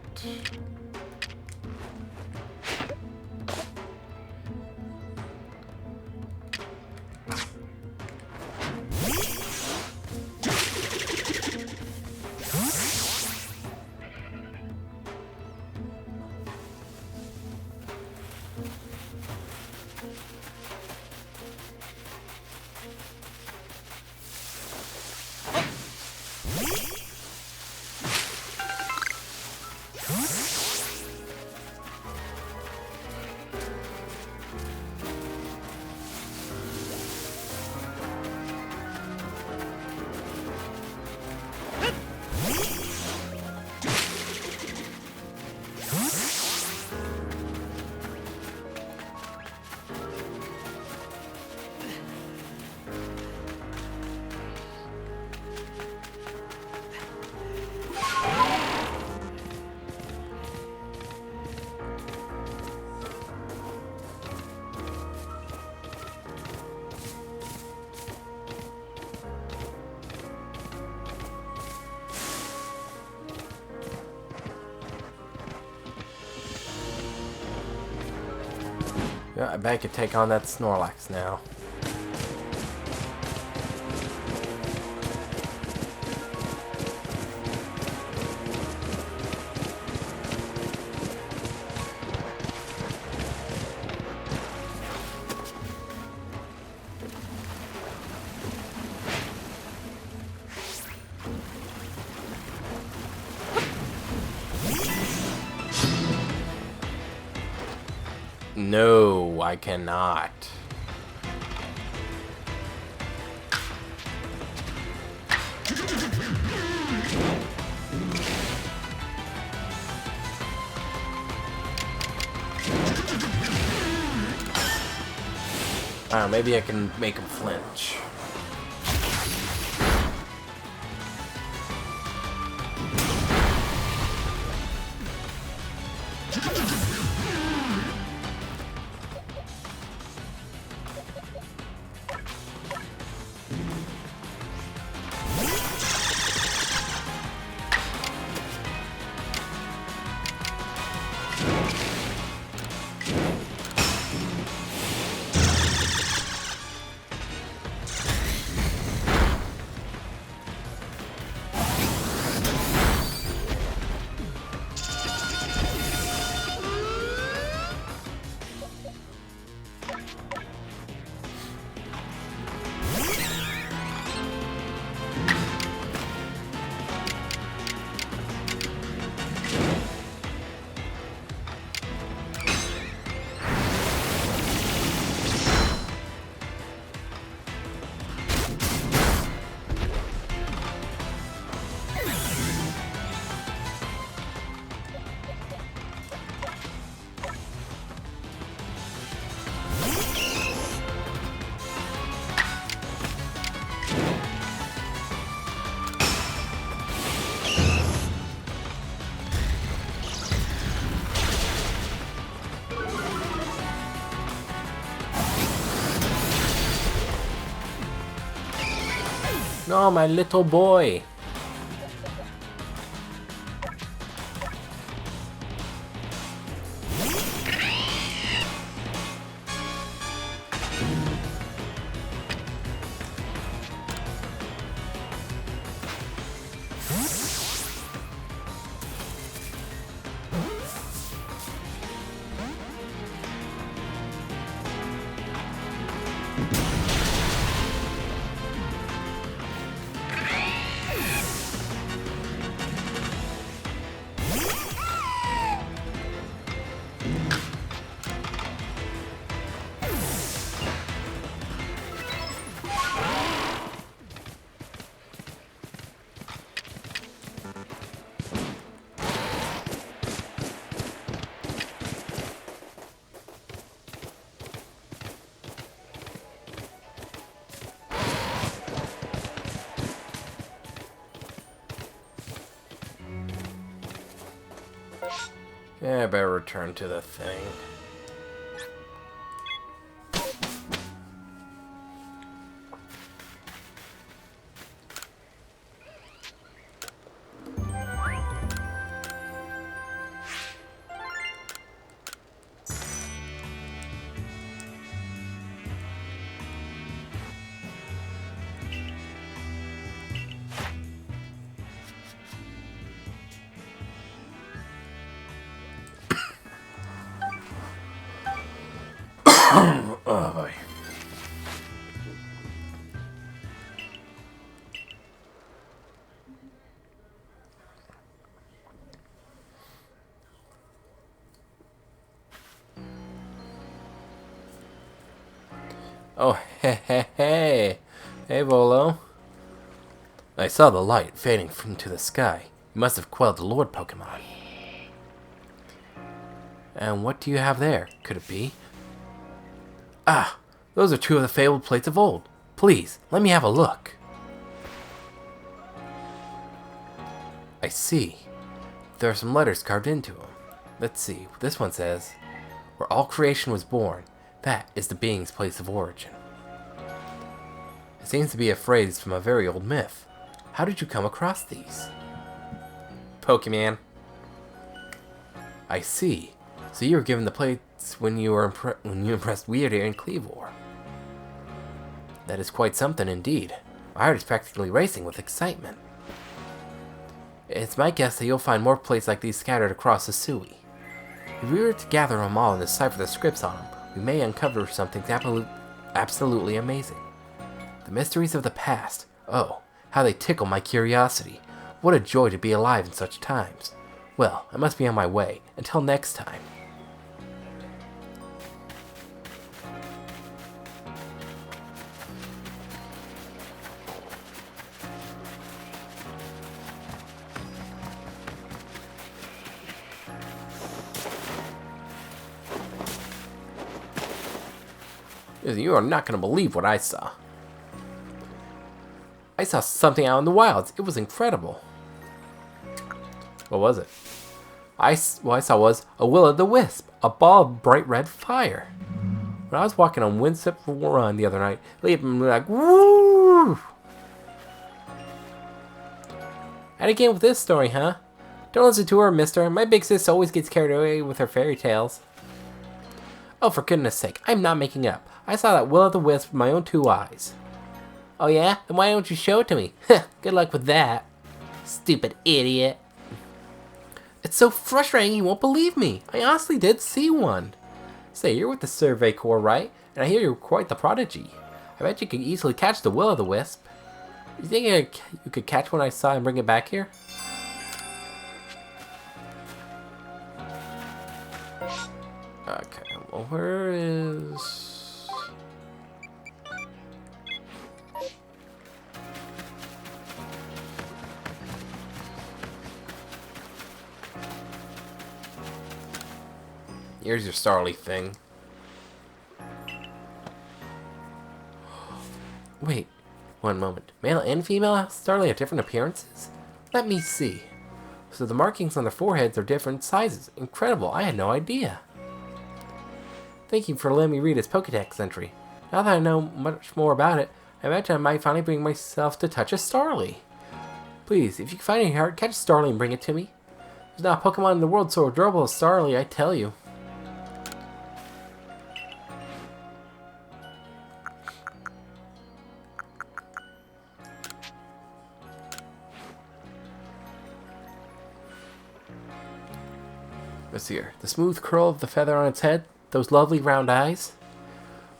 Speaker 1: Yeah, I bet I could take on that Snorlax now. No, I cannot. Maybe I can make him flinch. No, my little boy. Yeah, I better return to the thing. Oh boy. Oh, hey. Hey, Volo. I saw the light fading from to the sky. You must have quelled the Lord Pokemon. And what do you have there? Could it be? Ah, those are two of the fabled plates of old. Please, let me have a look. I see. There are some letters carved into them. Let's see. This one says, "Where all creation was born, that is the being's place of origin." It seems to be a phrase from a very old myth. How did you come across these? Pokemon. I see. So you were given the plates when you impressed Weirdo and Cleavor. That is quite something indeed. My heart is practically racing with excitement. It's my guess that you'll find more plates like these scattered across Hisui. If we were to gather them all and decipher the scripts on them, we may uncover something absolutely amazing. The mysteries of the past. Oh, how they tickle my curiosity. What a joy to be alive in such times. Well, I must be on my way. Until next time. You are not going to believe what I saw. I saw something out in the wilds. It was incredible. What was it? What I saw was a will-o'-the-wisp, a ball of bright red fire. When I was walking on Windsip Run the other night, leaping like, woo! And again with this story, huh? Don't listen to her, mister. My big sis always gets carried away with her fairy tales. Oh, for goodness sake, I'm not making it up. I saw that will-o'-the-wisp with my own two eyes. Oh yeah? Then why don't you show it to me? Good luck with that. Stupid idiot. It's so frustrating you won't believe me. I honestly did see one. Say, you're with the Survey Corps, right? And I hear you're quite the prodigy. I bet you could easily catch the will-o'-the-wisp. You think you could catch one I saw and bring it back here? Okay, well, where is... Here's your Starly thing. Wait, one moment. Male and female Starly have different appearances? Let me see. So the markings on their foreheads are different sizes. Incredible, I had no idea. Thank you for letting me read his Pokedex entry. Now that I know much more about it, I imagine I might finally bring myself to touch a Starly. Please, if you can find any heart, catch a Starly and bring it to me. There's not a Pokemon in the world so adorable as Starly, I tell you. Let's see here. The smooth curl of the feather on its head, those lovely round eyes.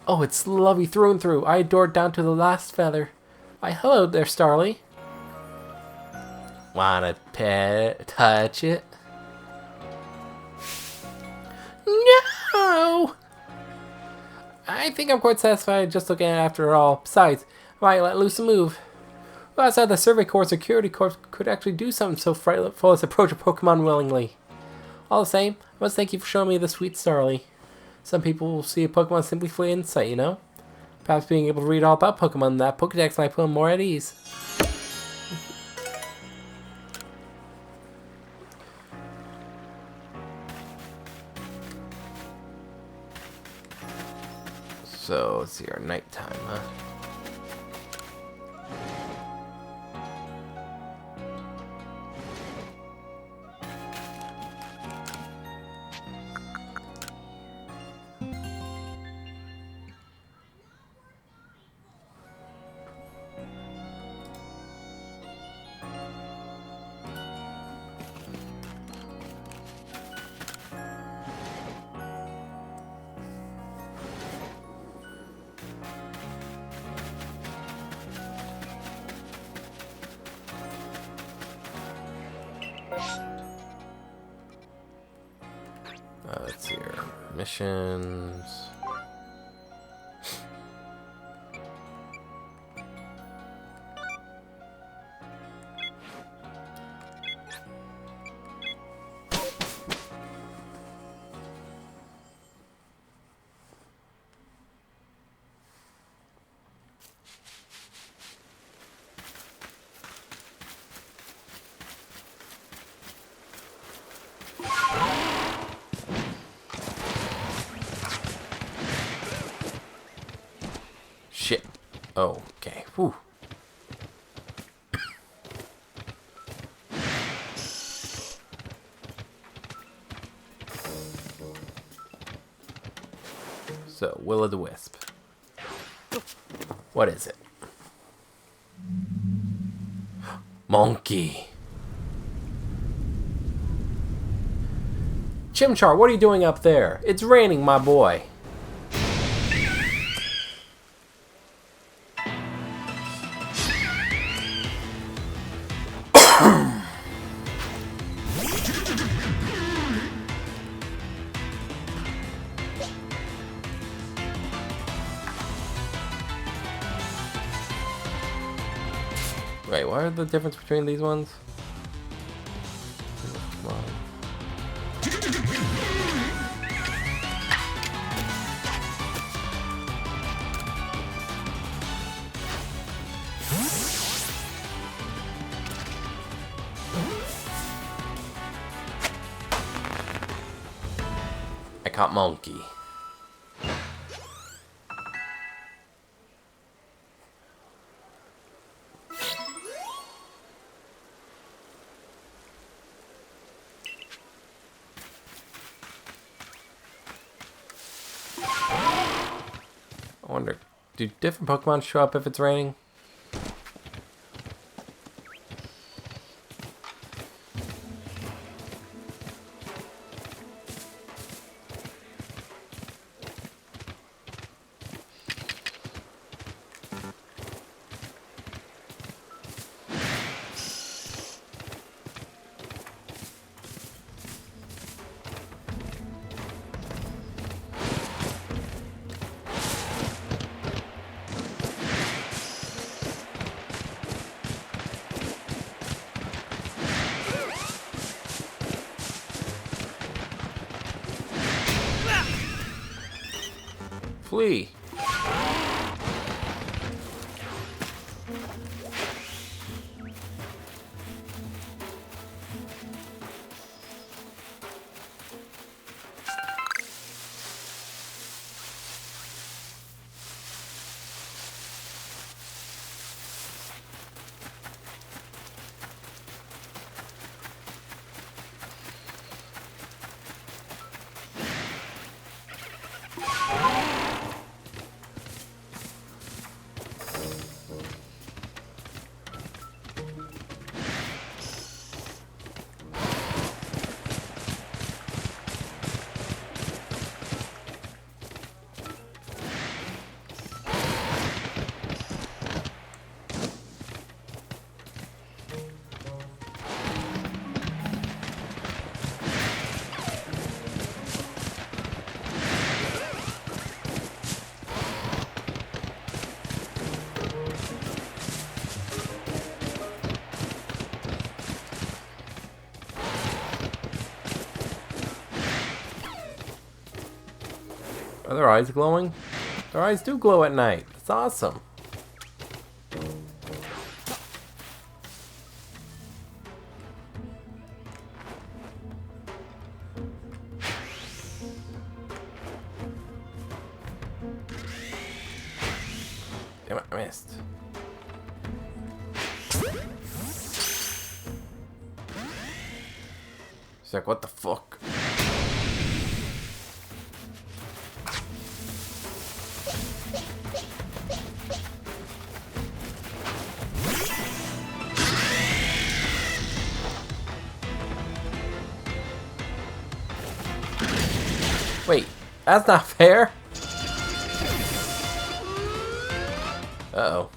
Speaker 1: Oh, it's lovely through and through. I adore it down to the last feather. Why, hello there, Starly. Wanna touch it? No! I think I'm quite satisfied just looking at it after all. Besides, I might let loose a move. Who outside the Survey Corps Security Corps could actually do something so frightful as approach a Pokemon willingly? All the same, I must thank you for showing me the sweet Starly. Some people will see a Pokemon simply for insight, you know? Perhaps being able to read all about Pokemon in that Pokedex might put them more at ease. So, let's see, our nighttime, huh? Let's see here. Missions. Shit. Oh, okay. Whew. So, Will-o'-the-Wisp. What is it? Monkey. Chimchar, what are you doing up there? It's raining, my boy. Wait, what are the difference between these ones? Come on. I caught monkey. I wonder, do different Pokemon show up if it's raining? Flee. Are their eyes glowing? Their eyes do glow at night. It's awesome. Damn it, I missed. It's like, what the fuck? Wait, that's not fair. Uh-oh.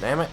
Speaker 1: Damn it.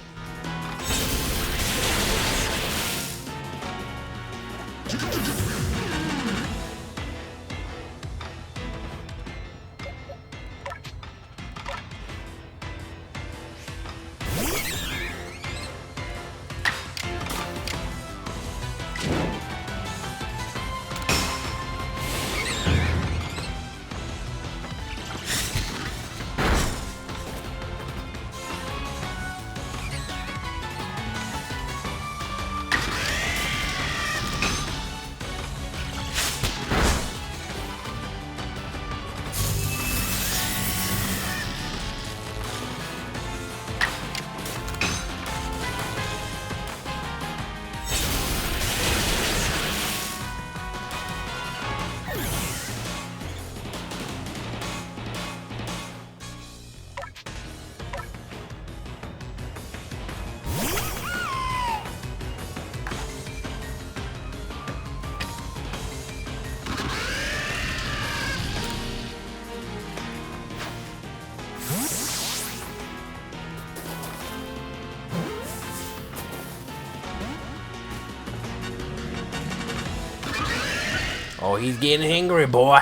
Speaker 1: Oh, he's getting angry, boy.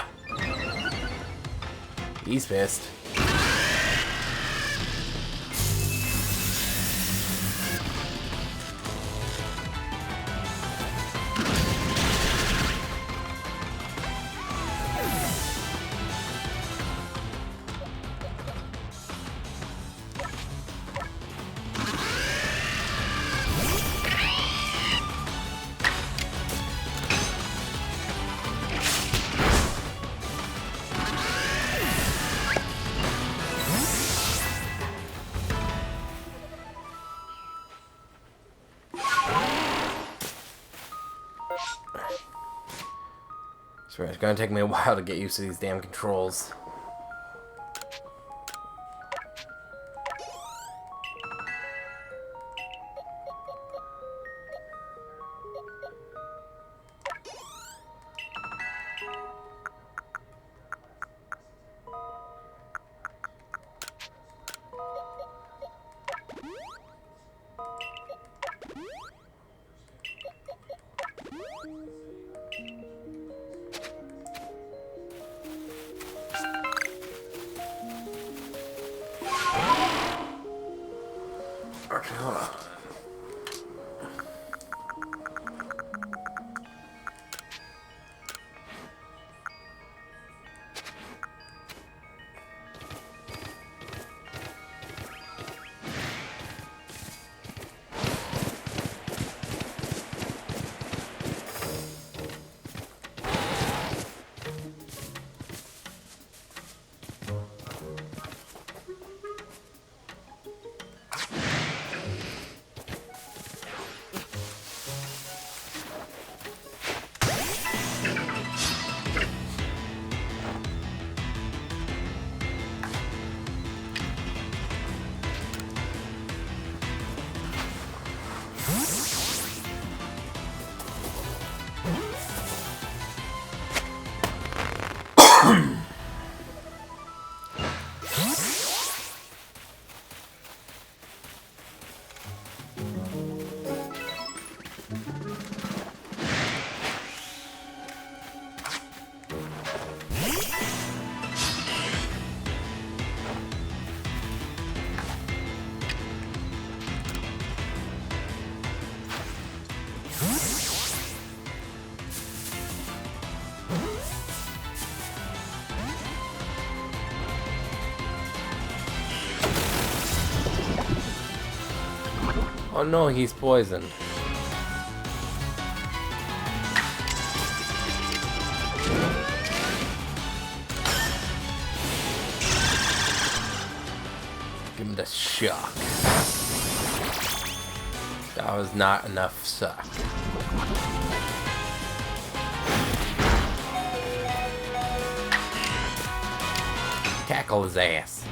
Speaker 1: He's pissed. It's gonna take me a while to get used to these damn controls. Oh no, he's poisoned. Give him the shock. That was not enough suck. Tackle his ass.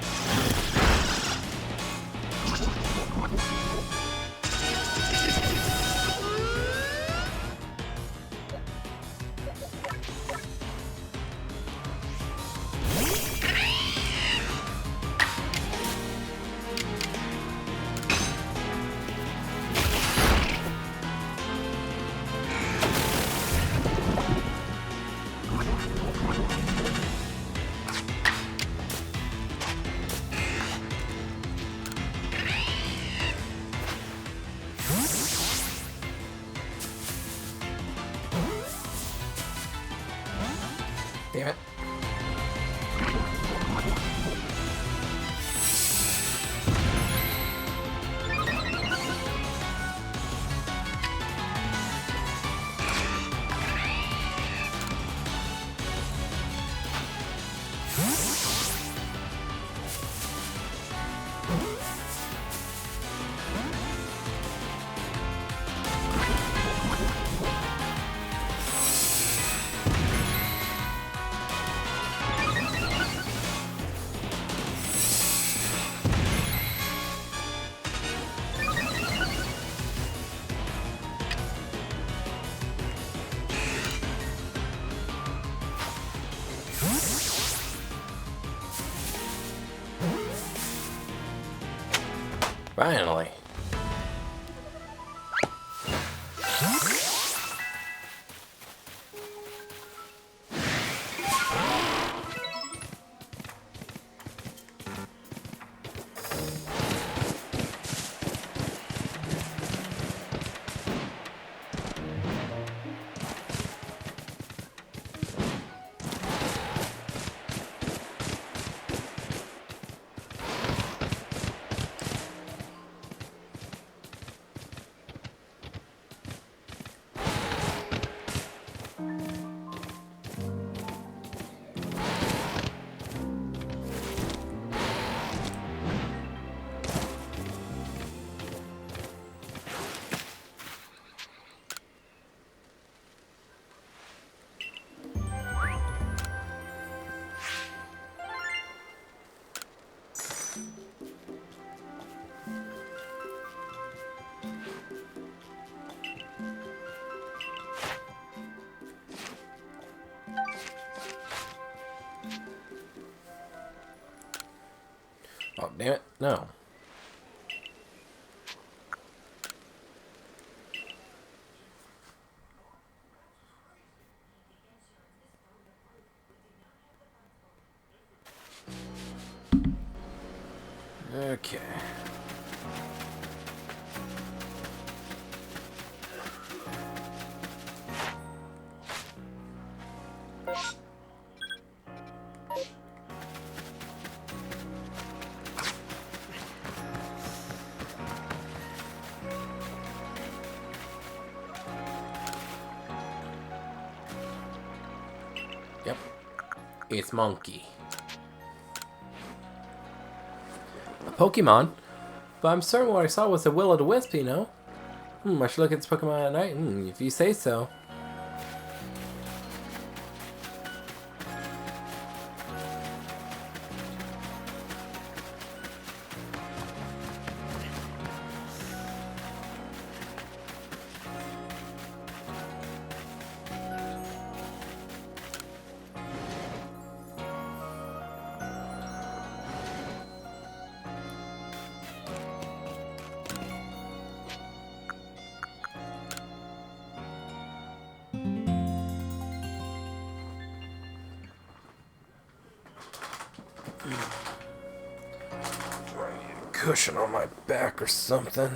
Speaker 1: Damn it. Finally. Oh, damn it. No. Okay. Yep. It's Monkey. A Pokemon? But I'm certain what I saw was a will-o'-the-wisp, you know? I should look at this Pokemon at night. If you say so. Cushion on my back or something.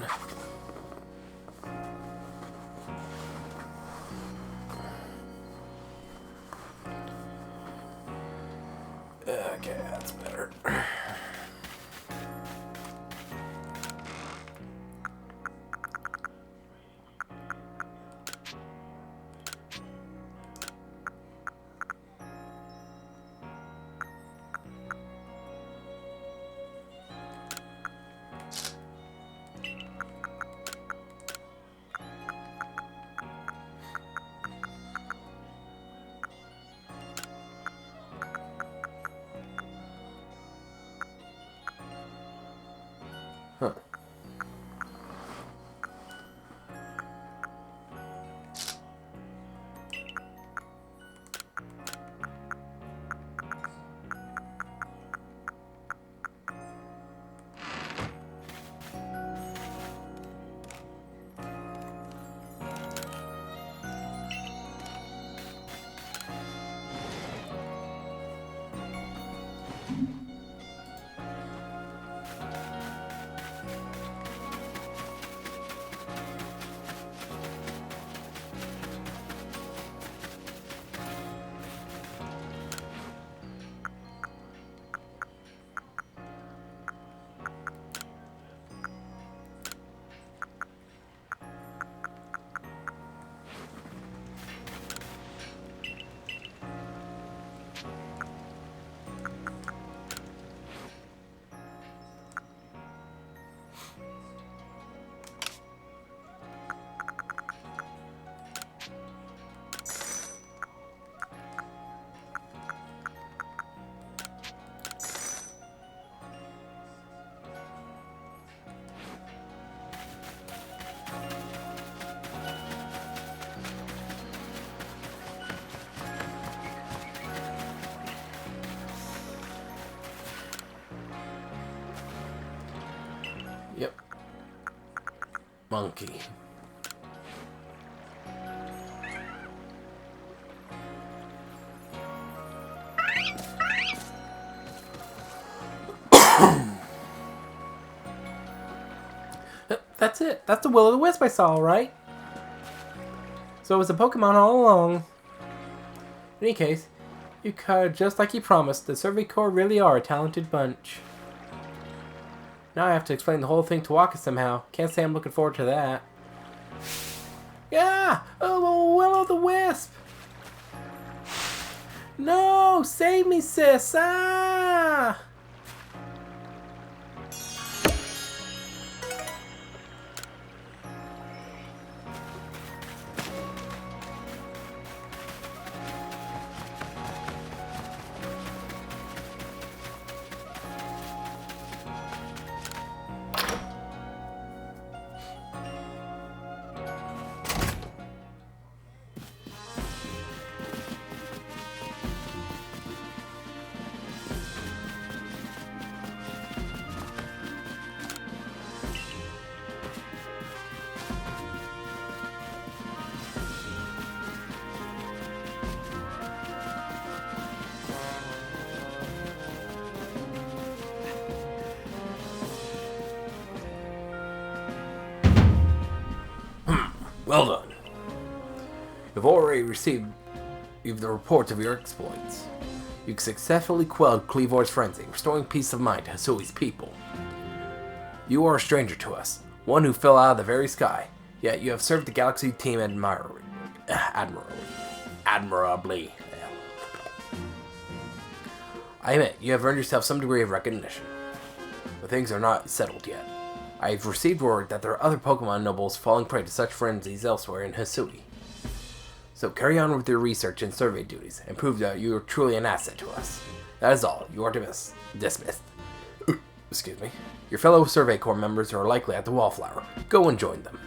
Speaker 1: Okay, that's better. monkey. That's it. That's the will-o'-the-wisp I saw, right? So it was a Pokemon all along. In any case, you caught it just like you promised. The Survey Corps really are a talented bunch. Now I have to explain the whole thing to Waka somehow. Can't say I'm looking forward to that. Yeah! Oh, will-o'-the-wisp! No! Save me, sis! Ah! Well done. You've already received the reports of your exploits. You successfully quelled Kleavor's frenzy, restoring peace of mind to Hisui's people. You are a stranger to us, one who fell out of the very sky, yet you have served the Galaxy team admirably. I admit, you have earned yourself some degree of recognition, but things are not settled yet. I have received word that there are other Pokemon nobles falling prey to such frenzies elsewhere in Hisui. So carry on with your research and survey duties, and prove that you are truly an asset to us. That is all. You are dismissed. Excuse me. Your fellow Survey Corps members are likely at the Wallflower. Go and join them.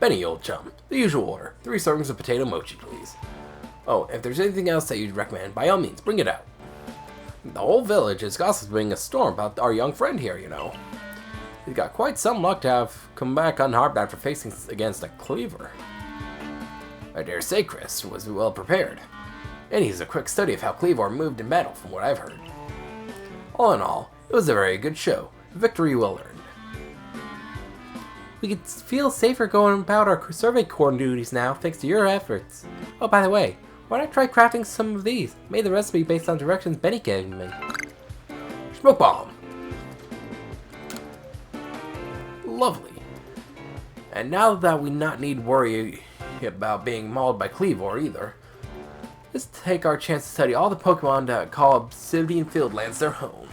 Speaker 1: Benny, old chum. The usual order. 3 servings of potato mochi, please. Oh, if there's anything else that you'd recommend, by all means, bring it out. The whole village is gossiping a storm about our young friend here, you know. He's got quite some luck to have come back unharmed after facing against a Kleavor. I dare say Chris was well prepared. And he's a quick study of how Kleavor moved in battle, from what I've heard. All in all, it was a very good show. Victory well earned. We could feel safer going about our Survey Corps duties now, thanks to your efforts. Oh, by the way, why not try crafting some of these? Made the recipe based on directions Benny gave me. Smoke bomb! Lovely. And now that we not need worry about being mauled by Kleavor either, let's take our chance to study all the Pokemon that call Obsidian Fieldlands their home.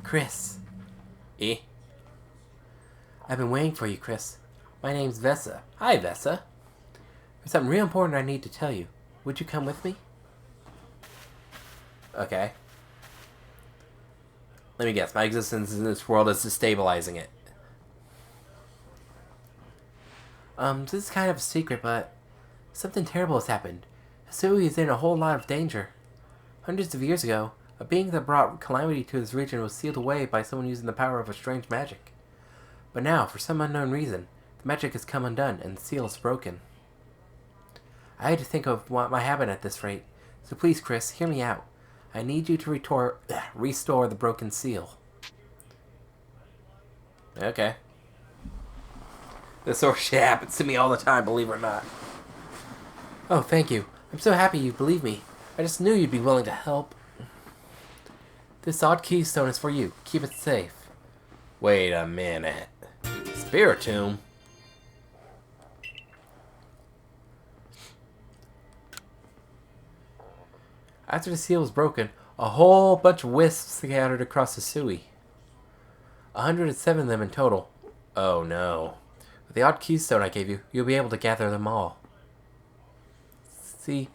Speaker 1: Chris. Eh? I've been waiting for you, Chris. My name's Vessa. Hi, Vessa. There's something real important I need to tell you. Would you come with me? Okay. Let me guess. My existence in this world is destabilizing it. This is kind of a secret, but something terrible has happened. Hisui is in a whole lot of danger. Hundreds of years ago, a being that brought calamity to this region was sealed away by someone using the power of a strange magic. But now, for some unknown reason, the magic has come undone and the seal is broken. I had to think of what might happen at this rate, so please, Chris, hear me out. I need you to restore the broken seal. Okay. This sort of shit happens to me all the time, believe it or not. Oh, thank you. I'm so happy you believe me. I just knew you'd be willing to help. This odd keystone is for you. Keep it safe. Wait a minute. Spiritomb? After the seal was broken, a whole bunch of wisps scattered across Hisui. 107 of them in total. Oh no. With the odd keystone I gave you, you'll be able to gather them all. See,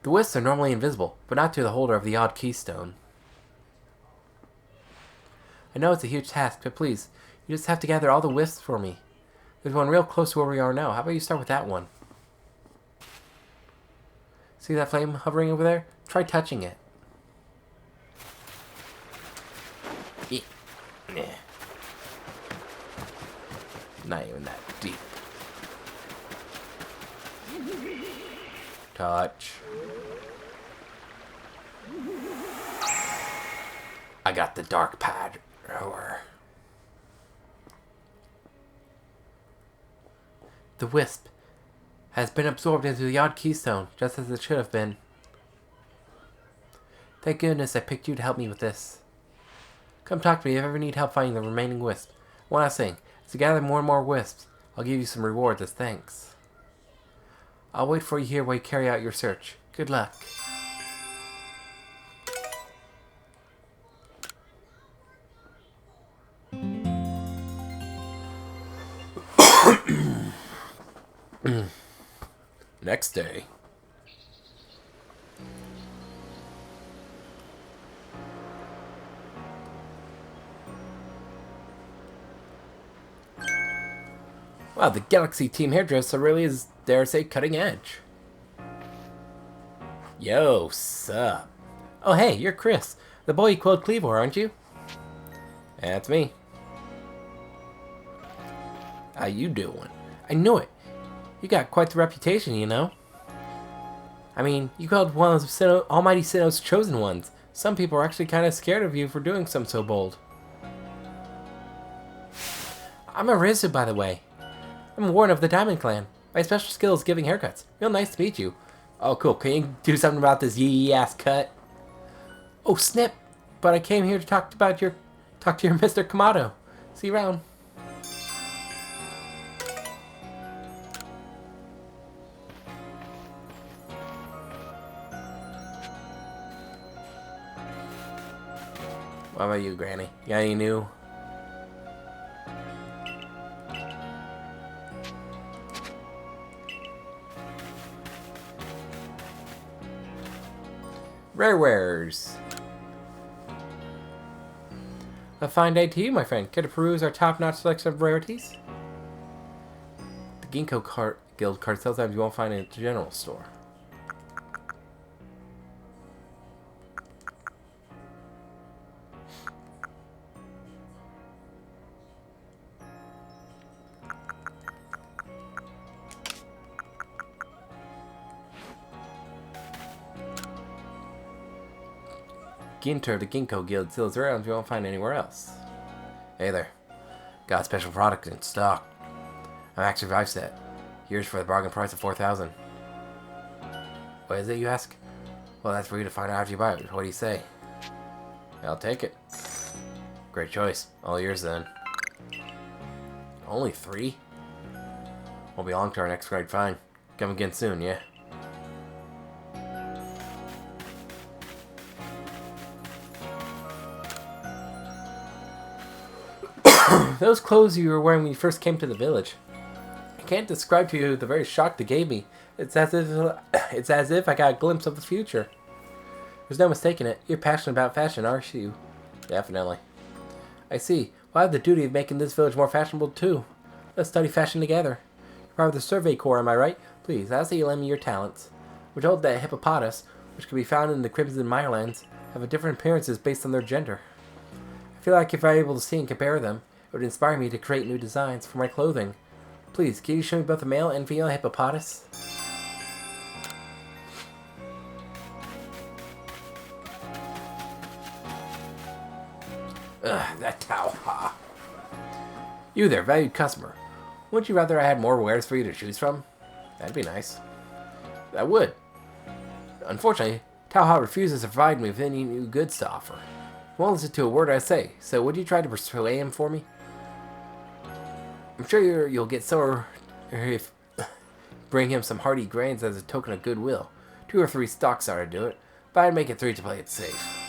Speaker 1: the wisps are normally invisible, but not to the holder of the odd keystone. I know it's a huge task, but please, you just have to gather all the wisps for me. There's one real close to where we are now. How about you start with that one? See that flame hovering over there? Try touching it. Yeah. Not even that deep. Touch. I got the dark pad. The wisp has been absorbed into the odd keystone, just as it should have been. Thank goodness I picked you to help me with this. Come talk to me if you ever need help finding the remaining wisp. One last thing, as you gather more and more wisps, I'll give you some rewards as thanks. I'll wait for you here while you carry out your search. Good luck. Next day. Wow, the Galaxy Team hairdresser really is, dare I say, cutting edge. Yo, sup? Oh hey, you're Chris, the boy you called Cleavor, aren't you? That's me. How you doing? I knew it. You got quite the reputation, you know. I mean, you called one of Almighty Sinnoh's chosen ones. Some people are actually kind of scared of you for doing something so bold. I'm Arizu, by the way. I'm a warden of the Diamond Clan. My special skill is giving haircuts. Real nice to meet you. Oh, cool. Can you do something about this yee-ass cut? Oh, snip. But I came here to talk to your Mr. Kamado. See you around. What about you, Granny? You got any new? Rare wares. A fine day to you, my friend. Care to peruse our top-notch selection of rarities? The Ginkgo Guild card sometimes you won't find it at the general store. Ginter, the Ginkgo Guild, sells around you won't find anywhere else. Hey there. Got a special product in stock. A Max Revive set. Here's for the bargain price of 4,000. What is it, you ask? Well, that's for you to find out after you buy it. What do you say? I'll take it. Great choice. All yours then. Only 3? Won't be long to our next great find. Come again soon, yeah? Those clothes you were wearing when you first came to the village. I can't describe to you the very shock they gave me. It's as if I got a glimpse of the future. There's no mistaking it. You're passionate about fashion, aren't you? Definitely. I see. Well, I have the duty of making this village more fashionable too. Let's study fashion together. You're part of the Survey Corps, am I right? Please, I'll say you lend me your talents. We're told that hippopotas, which can be found in the Crimson Mirelands, have different appearances based on their gender. I feel like if I were able to see and compare them, it would inspire me to create new designs for my clothing. Please, can you show me both the male and female hippopotas? Ugh, that Tauha. You there, valued customer. Wouldn't you rather I had more wares for you to choose from? That'd be nice. I would. Unfortunately, Tauha refuses to provide me with any new goods to offer. He won't listen to a word I say, so would you try to persuade him for me? I'm sure you'll get sore if bring him some hearty grains as a token of goodwill. 2 or 3 stocks ought to do it, but I'd make it 3 to play it safe.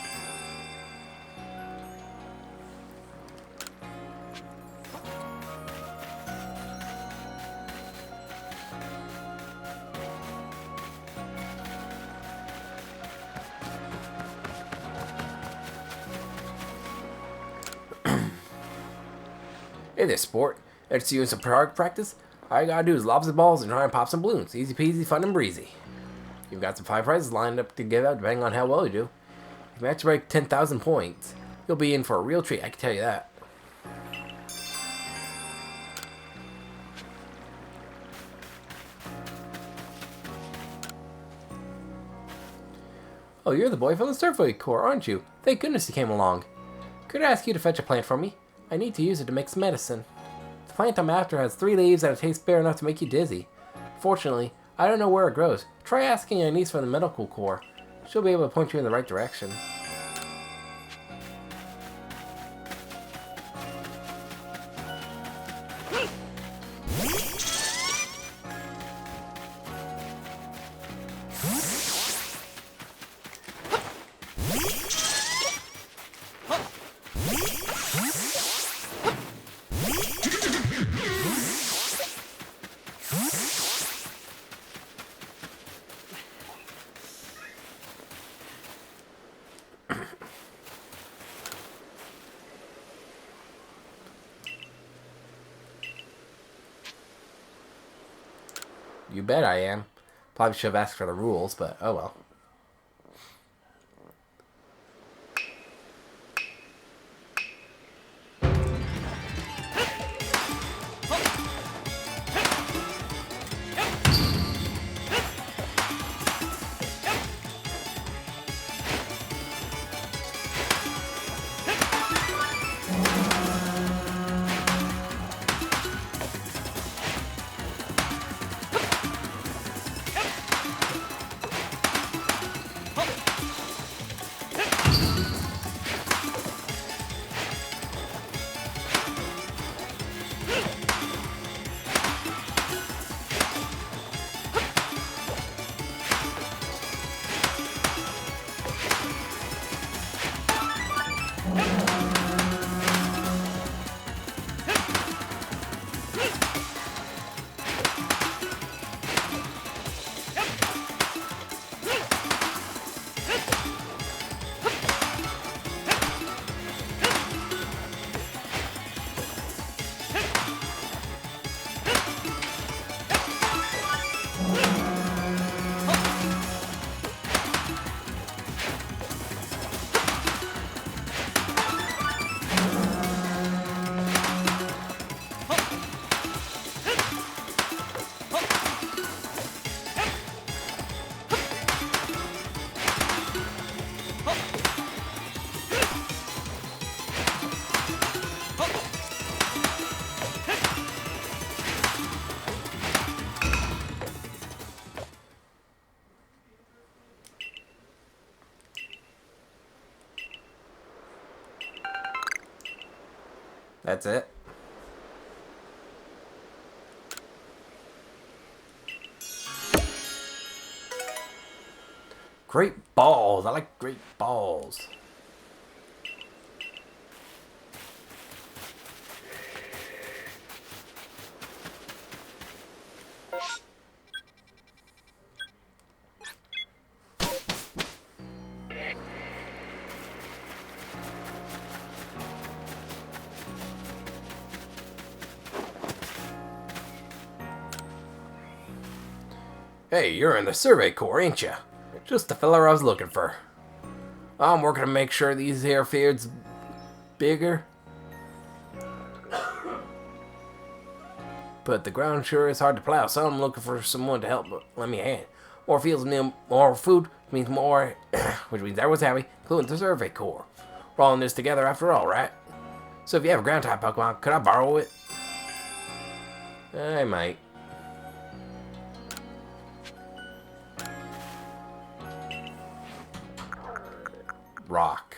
Speaker 1: Hey there, sport. Let's see you in some target practice. All you gotta do is lob some balls and try and pop some balloons. Easy peasy, fun and breezy. You've got some 5 prizes lined up to give out depending on how well you do. If you match break 10,000 points, you'll be in for a real treat, I can tell you that. Oh, you're the boy from the Survey Corps, aren't you? Thank goodness you came along. Could I ask you to fetch a plant for me? I need to use it to mix medicine. The plant I'm after has 3 leaves and it tastes bitter enough to make you dizzy. Fortunately, I don't know where it grows. Try asking your niece from the Medical Corps. She'll be able to point you in the right direction. You bet I am. Probably should have asked for the rules, but oh well. That's it. Great balls. I like great balls. Hey, you're in the Survey Corps, ain't ya? Just the fella I was looking for. I'm working to make sure these here fields bigger. But the ground sure is hard to plow, so I'm looking for someone to help lend me a hand. More fields mean more food, means more, which means everyone's happy, including the Survey Corps. We're all in this together after all, right? So if you have a ground type Pokemon, could I borrow it? I might. Rock.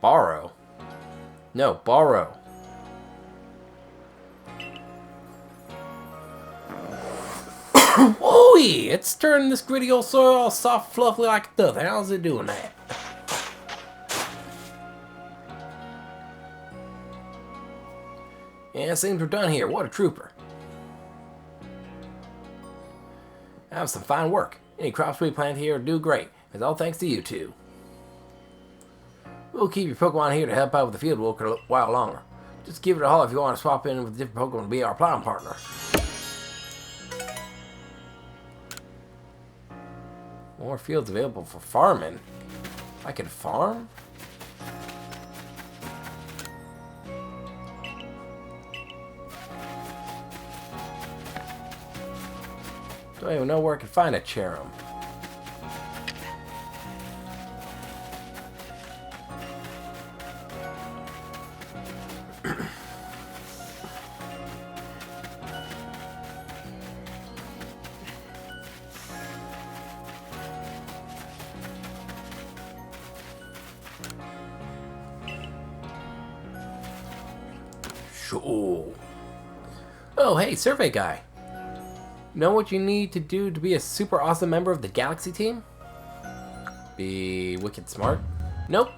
Speaker 1: Borrow. No, borrow. Whoa, it's turning this gritty old soil all soft, fluffy like nothing. How's it doing that? Yeah, seems we're done here. What a trooper. That was some fine work. Any crops we plant here do great. It's all thanks to you two. We'll keep your Pokemon here to help out with the field work a while longer. Just give it a haul if you want to swap in with different Pokemon to be our plowing partner. More fields available for farming. I can farm? Don't even know where I can find a Cherim. Sure. Oh, hey, survey guy. Know what you need to do to be a super awesome member of the Galaxy team? Be wicked smart? Nope.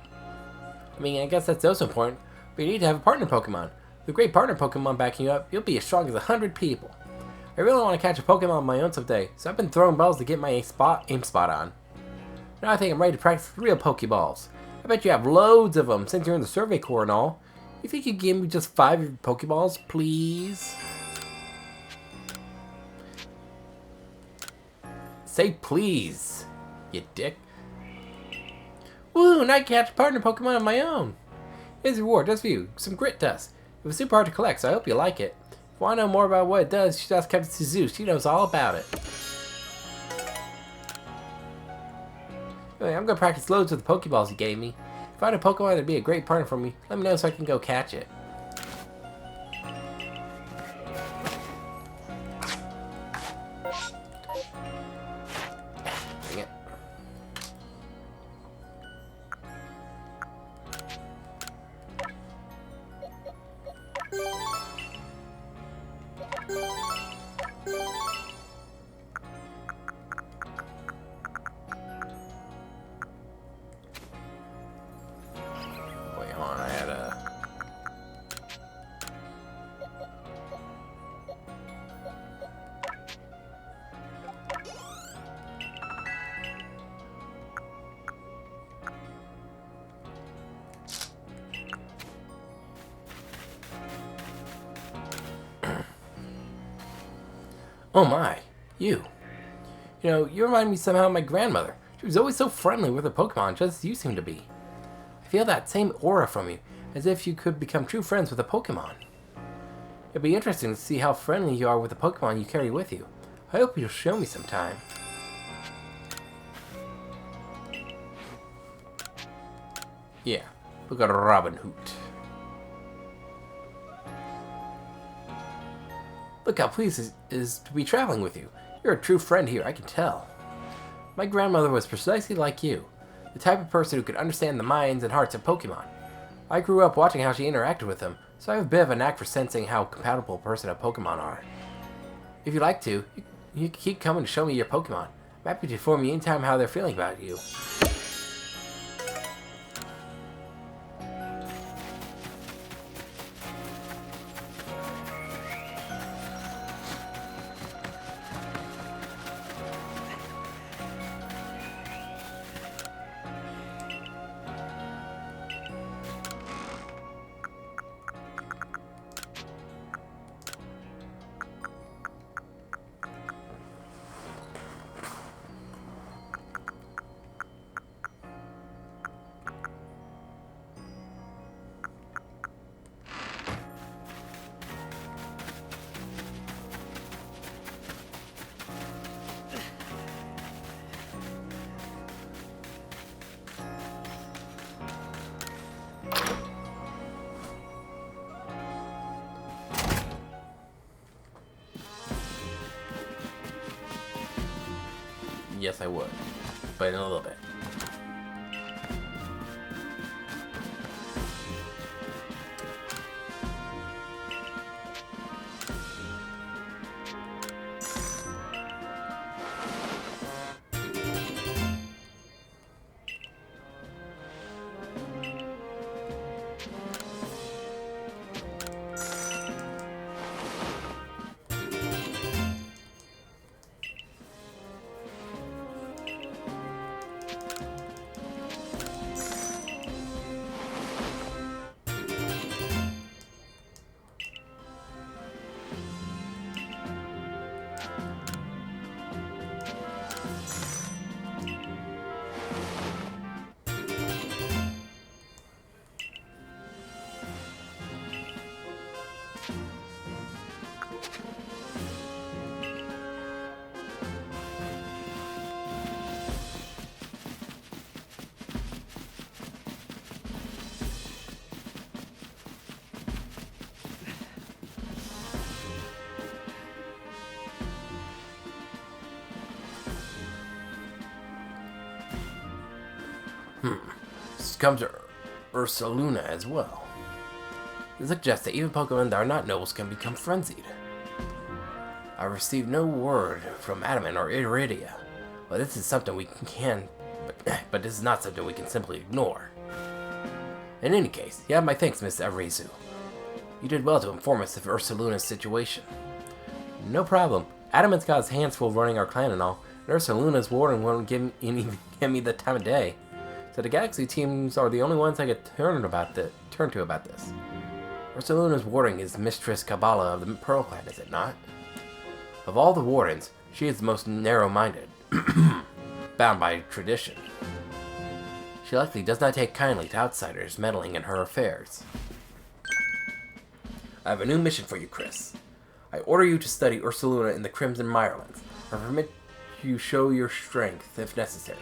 Speaker 1: I mean, I guess that's also important, but you need to have a partner Pokemon. With a great partner Pokemon backing you up, you'll be as strong as 100 people. I really want to catch a Pokemon on my own someday, so I've been throwing balls to get my aim spot on. Now I think I'm ready to practice real Pokeballs. I bet you have loads of them since you're in the Survey Corps and all. You think you'd give me just 5 of your Pokeballs, please? Say please, you dick. Woo, now I can catch a partner Pokemon on my own. Here's a reward just for you, some grit dust. It was super hard to collect, so I hope you like it. If you want to know more about what it does, you should ask Captain Suzu. She knows all about it. Anyway, I'm going to practice loads with the Pokeballs you gave me. If you find a Pokemon that'd be a great partner for me, let me know so I can go catch it. Dang it. Wait, hold on, I had a... Oh my, you. You know, you remind me somehow of my grandmother. She was always so friendly with her Pokemon, just as you seem to be. I feel that same aura from you, as if you could become true friends with a Pokemon. It'd be interesting to see how friendly you are with the Pokemon you carry with you. I hope you'll show me sometime. Yeah, look at Robin Hood. Look how pleased it is to be traveling with you. You're a true friend here, I can tell. My grandmother was precisely like you, the type of person who could understand the minds and hearts of Pokemon. I grew up watching how she interacted with them, so I have a bit of a knack for sensing how compatible a person and Pokemon are. If you'd like to, you can keep coming to show me your Pokemon. I'm happy to inform you anytime how they're feeling about you. Yes, I would, but in a little bit. Succumb to Ursaluna as well. This suggests that even Pokemon that are not nobles can become frenzied. I received no word from Adamant or Iridia, but this is something we can, but this is not something we can simply ignore. In any case, you have my thanks, Miss Arceus. You did well to inform us of Ursaluna's situation. No problem. Adamant's got his hands full running our clan and all, and Ursaluna's warden won't give me the time of day. So the Galaxy teams are the only ones I could turn to about this. Ursaluna's warden is Mistress Kabbalah of the Pearl Clan, is it not? Of all the wardens, she is the most narrow-minded, bound by tradition. She likely does not take kindly to outsiders meddling in her affairs. I have a new mission for you, Chris. I order you to study Ursaluna in the Crimson Mirelands, and permit you show your strength if necessary.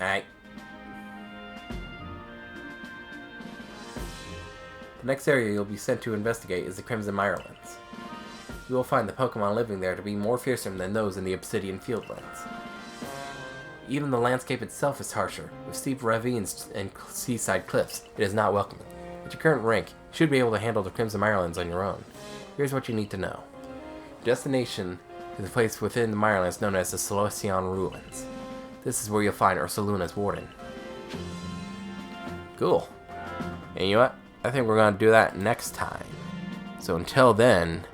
Speaker 1: Alright. The next area you'll be sent to investigate is the Crimson Mirelands. You will find the Pokemon living there to be more fearsome than those in the Obsidian Fieldlands. Even the landscape itself is harsher, with steep ravines and seaside cliffs. It is not welcoming. At your current rank, you should be able to handle the Crimson Mirelands on your own. Here's what you need to know. Your destination is a place within the Mirelands known as the Solocean Ruins. This is where you'll find Ursaluna's warden. Cool. And you know what? I think we're going to do that next time. So until then,